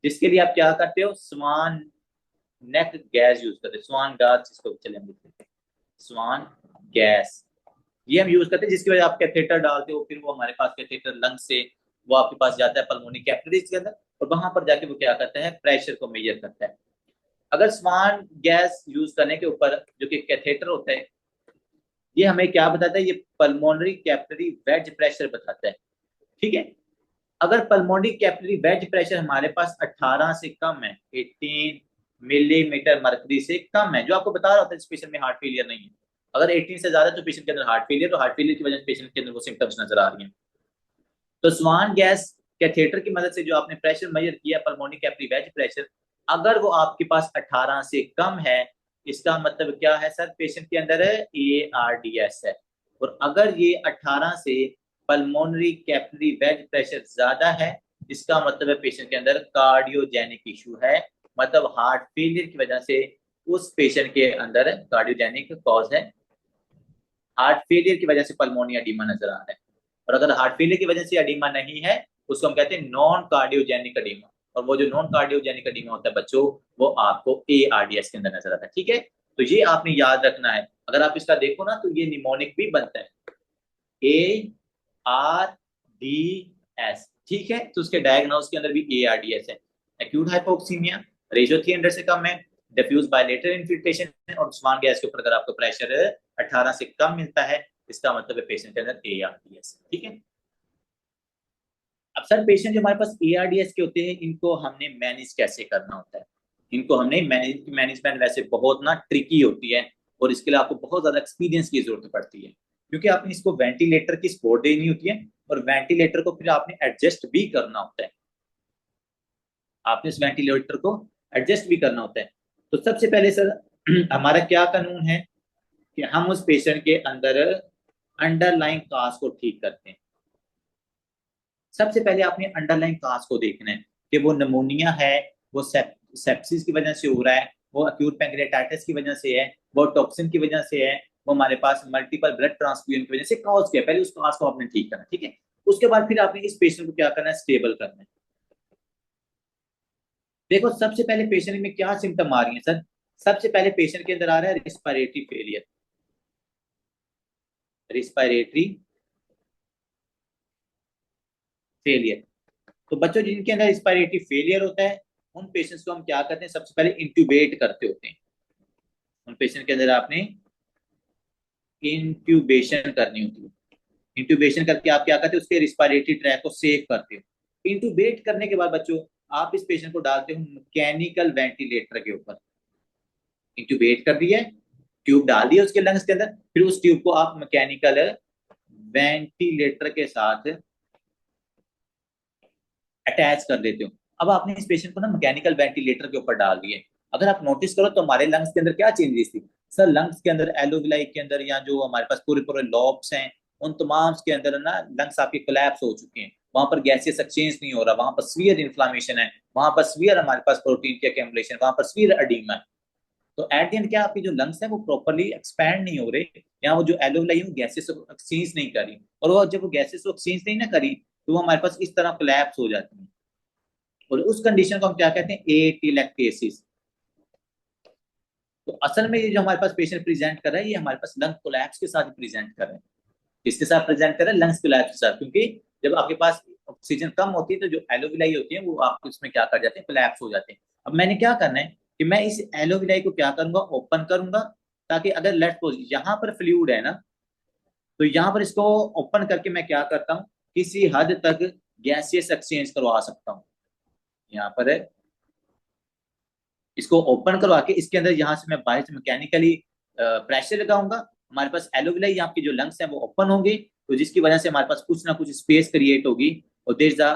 जिसके लिए आप क्या करते हो? स्वान नेक गैस यूज करते हैं। स्वान गैस जिसको चले हम लिखते हैं, स्वान गैस, ये हम यूज करते हैं, जिसकी वजह आप कैथेटर डालते हो, फिर वो हमारे पास कैथेटर लंग से वो आपके पास जाता है पल्मोनरी कैपिलरीज के अंदर, और वहां पर जाके वो क्या करता है? प्रेशर को मेजर करता है। अगर स्वान गैस यूज करने के ऊपर जो कि कैथेटर होता है, ये हमें क्या बताता है? ये पल्मोनरी कैपिलरी वेज प्रेशर बताता है। ठीक है, अगर पल्मोनरी कैपिलरी वेज प्रेशर हमारे पास 18 से कम है, 18 मिलीमीटर मर्करी से कम है, जो आपको बता रहा होता है इस पेशेंट में हार्ट फेलियर नहीं है। अगर 18 से ज्यादा तो पेशेंट के अंदर हार्ट फेलियर, तो हार्ट फेलियर की वजह से पेशेंट के अंदर वो सिम्टम्स नजर आ रही हैं। तो स्वान गैस कैथेटर की मदद से जो आपने प्रेशर मेजर किया पल्मोनरी कैपिलरी वेज प्रेशर, अगर वो आपके पास 18 से कम है, इसका मतलब क्या है सर? पेशेंट के अंदर एआरडीएस है। और अगर ये 18 से पल्मोनरी कैपिलरी वेज प्रेशर ज्यादा है, इसका मतलब है पेशेंट के अंदर कार्डियोजेनिक इशू है, मतलब हार्ट फेलियर की वजह से उस पेशेंट के अंदर कार्डियोजेनिक कॉज है, हार्ट फेलियर की वजह से पल्मोनी एडिमा नजर आ रहा है। और अगर हार्ट फेलियर की वजह से एडिमा नहीं है, उसको हम कहते हैं नॉन कार्डियोजेनिक एडिमा। और वो जो नॉन कार्डियोजेनिक एडिमा होता है बच्चों, वो आपको एआरडीएस के अंदर नजर आता है। ठीक है, तो ये आपने याद रखना है। अगर आप इसका देखो ना, तो ये निमोनिक भी बनता है, ARDS। ठीक है, तो उसके डायग्नोस के अंदर भी एआरडीएस है। एक्यूट हाइपोक्सीमिया, रेशियो 300 से कम है, डिफ्यूज बायलेटरल इन्फिल्ट्रेशन है, और स्वान गैस के ऊपर अगर आपको प्रेशर 18 से कम मिलता है, इसका मतलब है पेशेंट के अंदर एआरडीएस। ठीक है, अब सर पेशेंट जो हमारे पास एआरडीएस के होते हैं, इनको हमने मैनेज कैसे करना होता है? इनको हमने मैनेजमेंट वैसे बहुत ना ट्रिकी होती है, और इसके लिए आपको बहुत ज्यादा एक्सपीरियंस की जरूरत पड़ती है, क्योंकि आपने इसको वेंटिलेटर की सपोर्ट देनी होती है, और वेंटिलेटर को फिर आपने एडजस्ट भी करना होता है। आपने इस वेंटिलेटर को एडजस्ट भी करना होता है। तो सबसे पहले सर हमारा क्या कानून है कि हम उस पेशेंट के अंदर अंडरलाइन काज को ठीक करते हैं। सबसे पहले आपने अंडरलाइन काज को देखना है कि वो निमोनिया है, वो सेप्सिस की वजह से हो रहा है, वो अक्यूट पैंक्रियाटाइटिस की वजह से है, वो टॉक्सिन की वजह से है, वो हमारे पास मल्टीपल ब्लड ट्रांसफ्यूजन की वजह से कॉज किया। पहले उस काज को आपने ठीक करना, ठीक है। उसके बाद फिर आपने इस पेशेंट को क्या करना है? स्टेबल करना है। देखो सबसे पहले पेशेंट में क्या सिम्टम आ रही है सर? सबसे पहले पेशेंट के अंदर आ रहा है रिस्पायरेटरी फेलियर। रिस्पायरेटरी फेलियर, तो बच्चों जिनके अंदर रिस्पायरेटरी फेलियर होता है, उन पेशेंट्स को हम क्या करते हैं? सबसे पहले इंट्यूबेट करते होते हैं। उन पेशेंट के अंदर आपने इंट्यूबेशन करनी होती है। इंट्यूबेशन करके आप क्या करते हो? उसके रिस्पायरेटरी ट्रैक को सेव करते हो। इंट्यूबेट करने के बाद बच्चों आप इस पेशेंट को डालते हो मैकेनिकल वेंटिलेटर के ऊपर। इंट्यूबेट कर दिया है, ट्यूब डाल दिया उसके लंग्स के अंदर, फिर उस ट्यूब को आप मैकेनिकल वेंटिलेटर के साथ अटैच कर देते हो। अब आपने इस पेशेंट को ना मैकेनिकल वेंटिलेटर के ऊपर डाल दिए। अगर आप नोटिस करो तो हमारे लंग्स के अंदर क्या चेंजेस थी सर? लंग्स के अंदर एलोविलाई के अंदर, या जो हमारे पास पूरे पूरे लॉब्स हैं, उन तमाम के अंदर ना लंग्स आपके कोलैप्स हो चुके हैं। वहां पर गैसेस एक्सचेंज नहीं हो रहा, वहां पर सीवियर इन्फ्लामेशन है, वहां पर सीवियर हमारे पास प्रोटीन की अकेमुलेशन, वहां पर सीवियर एडिमा है। तो एट द एंड क्या, आपकी जो लंग्स है वो प्रॉपरली एक्सपैंड नहीं हो रहे, या वो जो एलोविलाई है वो गैसेस एक्सचेंज नहीं करी, और वो जब वो गैसेस एक्सचेंज नहीं ना करी, तो वो हमारे पास इस तरह कोलैप्स हो जाती है। और उस कंडीशन को हम क्या कहते हैं? एटीलैक्टेसिस। तो असल में ये जो हमारे पास पेशेंट प्रेजेंट कर रहा है, ये हमारे पास लंग कोलैप्स के साथ प्रेजेंट कर रहे हैं। किसके साथ प्रेजेंट कर रहे हैं? लंग्स कोलैप्स के साथ, क्योंकि जब आपके पास ऑक्सीजन कम होती है तो जो एलोविलाई होती है वो आपको इसमें क्या कर जाते हैं? कोलैप्स हो जाते हैं। अब मैंने क्या करना है कि कि मैं इस एलोविलाई को क्या करूंगा, ओपन करूंगा, ताकि अगर लेट्स सपोज यहाँ पर फ्लूइड है ना, तो यहाँ पर इसको ओपन करके मैं क्या करता हूँ, किसी हद तक गैसियस एक्सचेंज करवा सकता हूँ। यहाँ पर है, इसको ओपन करवा के इसके अंदर यहाँ से मैं बाहर से मैकेनिकली प्रेशर लगाऊंगा, हमारे पास एलोविलाई आपके जो लंग्स हैं वो ओपन होंगे, तो जिसकी वजह से हमारे पास कुछ ना कुछ स्पेस क्रिएट होगी, और there is a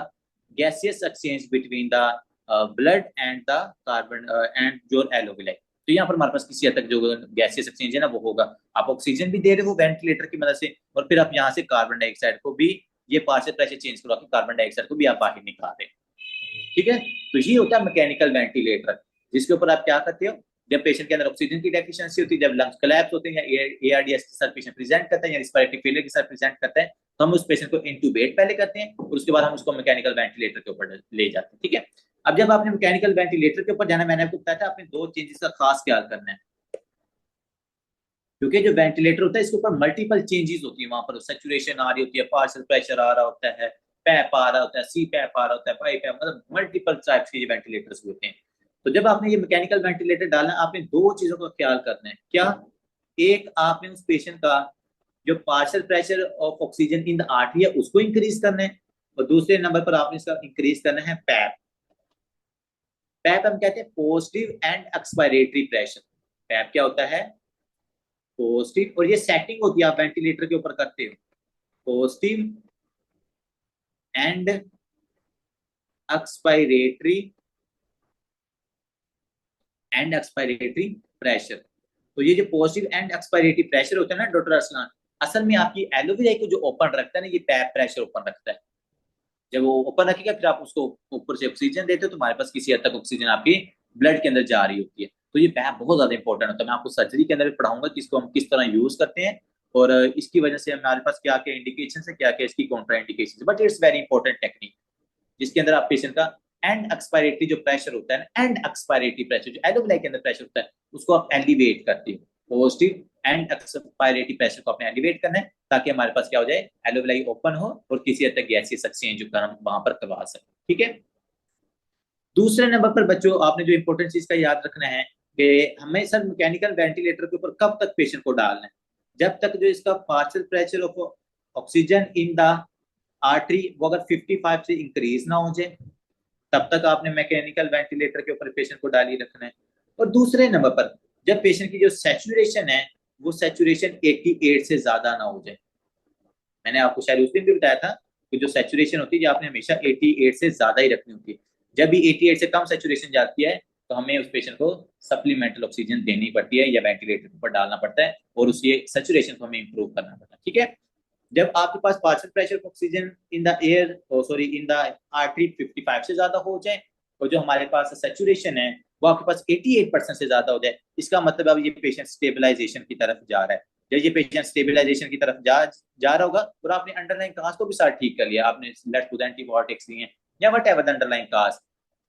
gaseous exchange between the blood and the carbon and your alveoli. तो यहाँ पर हमारे पास किसी हद तक जो गैसियस एक्सचेंज है ना वो होगा। आप ऑक्सीजन भी दे रहे हो वेंटिलेटर की मदद से, और फिर आप यहाँ से कार्बन डाइऑक्साइड को भी ये पार्शियल प्रेशर चेंज करवा के कार्बन डाइऑक्साइड को भी आप बाहर निकाल रहे हैं। ठीक है, तो ये होता है मैकेनिकल वेंटिलेटर, जिसके ऊपर आप क्या करते हो, जब पेशेंट के अंदर ऑक्सीजन की डेफिशिएंसी होती है, जब लंग्स कोलैप्स होते हैं या एआरडीएस के साथ पेशेंट प्रेजेंट करता है या रिस्पिरेटरी फेलियर के साथ प्रेजेंट करता है, तो हम उस पेशेंट को इंटूबेट पहले करते हैं और उसके बाद हम उसको मैकेनिकल वेंटिलेटर के ऊपर ले जाते हैं। ठीक है, अब जब आपने मैकेनिकल वेंटिलेटर के ऊपर जाना, मैंने आपको बताया था आपने दो चेंजेस का खास ख्याल करना है, क्योंकि जो वेंटिलेटर होता है इसके ऊपर मल्टीपल चेंजेस होती है, वहां पर सैचुरेशन आ रही होती है, पार्शियल प्रेशर आ रहा होता है, पैप आ रहा होता है, सी पैप आ रहा होता है, पाइप है, मतलब मल्टीपल टाइप्स के वेंटिलेटर्स होते हैं। तो जब आपने ये मैकेनिकल वेंटिलेटर डालना, आपने दो चीजों का ख्याल करना है। क्या? एक, आपने उस पेशेंट का जो partial pressure of oxygen in the artery है उसको इंक्रीज करना है, और दूसरे नंबर पर आपने इसका इंक्रीज करना है पैप। पैप हम कहते हैं positive and expiratory pressure. PAP क्या होता है? पॉजिटिव, और ये सेटिंग होती है आप वेंटिलेटर के ऊपर करते हो, पॉजिटिव एंड एक्सपायरेटरी प्रेशर। तो ये जो पॉजिटिव एंड एक्सपायरेटरी प्रेशर होता है ना डॉक्टर अरसलान, असल में आपकी एलोविलाई को जो ओपन रखता है ना, ये पैप प्रेशर ओपन रखता है। जब वो ओपन रखेगा फिर आप उसको ऊपर से ऑक्सीजन देते हो, तो हमारे पास किसी हद तक ऑक्सीजन आपकी ब्लड के अंदर जा रही होती है। तो ये पैप बहुत ज्यादा इंपॉर्टेंट होता है। मैं आपको सर्जरी के अंदर भी पढ़ाऊंगा कि इसको हम किस तरह यूज करते हैं, और इसकी वजह से हमारे पास क्या क्या इंडिकेशन है, क्या क्या इसकी Contra indication, but it's very important technique, जिसके अंदर आप पेशेंट का एंड एक्सपायरेटरी जो प्रेशर होता है ना, एंड एक्सपायरेटरी प्रेशर जो एलोविलाई के अंदर प्रेशर होता है उसको आप एलिवेट करते हो। पॉजिटिव एंड एक्सपायरेटरी प्रेशर को आपने एलिवेट करना है, ताकि हमारे पास क्या हो जाए, एलोविलाई ओपन हो और किसी हद तक गैसियस एक्सचेंज जो हम वहां पर करवा सकें। ठीक है, दूसरे नंबर पर बच्चों आपने जो इंपॉर्टेंट चीज का याद रखना है कि हमें सर मैकेनिकल वेंटिलेटर के ऊपर कब तक पेशेंट को डालना है, जब तक जो इसका partial pressure of oxygen in the artery वो अगर 55 से इंक्रीज ना हो जाए, तब तक आपने मैकेनिकल वेंटिलेटर के ऊपर पेशेंट को डाल ही रखना है। और दूसरे नंबर पर जब पेशेंट की जो सैचुरेशन है वो सैचुरेशन 88 से ज्यादा ना हो जाए। मैंने आपको शायद उस दिन भी बताया था कि जो सैचुरेशन होती है जो आपने हमेशा 88 से ज्यादा ही रखनी होती है। जब भी 88 से कम सैचुरेशन जाती है तो हमें उस पेशेंट को सप्लीमेंटल ऑक्सीजन देनी पड़ती है या वेंटिलेटर पर डालना पड़ता है, और उसके सैचुरेशन को हमें इंप्रूव करना पड़ता है। ठीक है, जब आपके पास partial pressure oxygen in the air sorry in the artery 55 से ज्यादा हो जाए, और जो हमारे पास सैचुरेशन है वो आपके पास 88% से ज्यादा हो जाए, इसका मतलब अब ये पेशेंट स्टेबलाइजेशन की तरफ जा रहा है। जब ये पेशेंट स्टेबलाइजेशन की तरफ जा रहा होगा और आपने अंडरलाइन काज को भी साथ ठीक कर लिया, आपने लेट्स सपोज एंटीबायोटिक्स दिए या वट एवर द अंडरलाइन काज,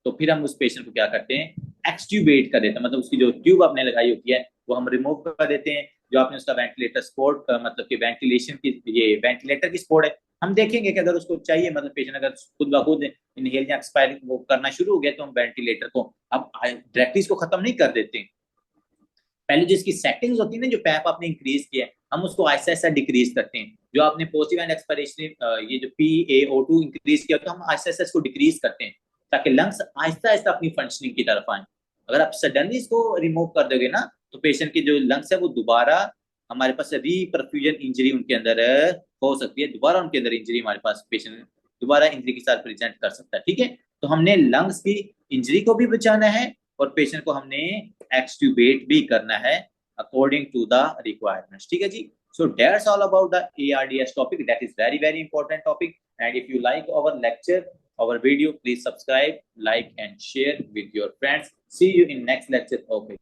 तो फिर हम उस पेशेंट को क्या करते हैं, एक्सट्यूबेट कर देते हैं, मतलब उसकी जो ट्यूब आपने लगाई होती है वो हम रिमूव कर देते हैं। जो आपने उसका वेंटिलेटर सपोर्ट मतलब कि वेंटिलेशन की ये वेंटिलेटर की सपोर्ट है, हम देखेंगे कि अगर उसको चाहिए, मतलब पेशेंट अगर खुद ब खुद इनहेल या एक्सपायर वो करना शुरू हो गया, तो हम वेंटिलेटर को अब डायरेक्टली इसको खत्म नहीं कर देते। पहले जो इसकी सेटिंग्स होती है ना, जो पैप आपने इंक्रीज किया है, हम उसको ऐसा ऐसा डिक्रीज करते हैं। जो आपने पॉजिटिव एंड एक्सपायरेशन ये जो PaO2 इंक्रीज किया, तो हम ऐसा ऐसा इसको डिक्रीज करते हैं, ताकि लंग्स आहिस्ता आहिस्ता अपनी फंक्शनिंग की तरफ आए। अगर आप सडनली इसको रिमूव कर दोगे ना, तो पेशेंट की जो लंग्स है वो दोबारा हमारे पास रीपरफ्यूजन इंजरी उनके अंदर हो सकती है, दोबारा उनके अंदर इंजरी हमारे पास पेशेंट दोबारा इंजरी के साथ प्रेजेंट कर सकता है। ठीक है, तो हमने लंग्स की इंजरी को भी बचाना है और पेशेंट को हमने एक्सट्यूबेट भी करना है अकॉर्डिंग टू द रिक्वायरमेंट्स। ठीक है जी, so that's all about the ARDS topic. That is very very important topic, and if you like our lecture, our video, please subscribe, like and share with your friends. See you in next lecture. Okay.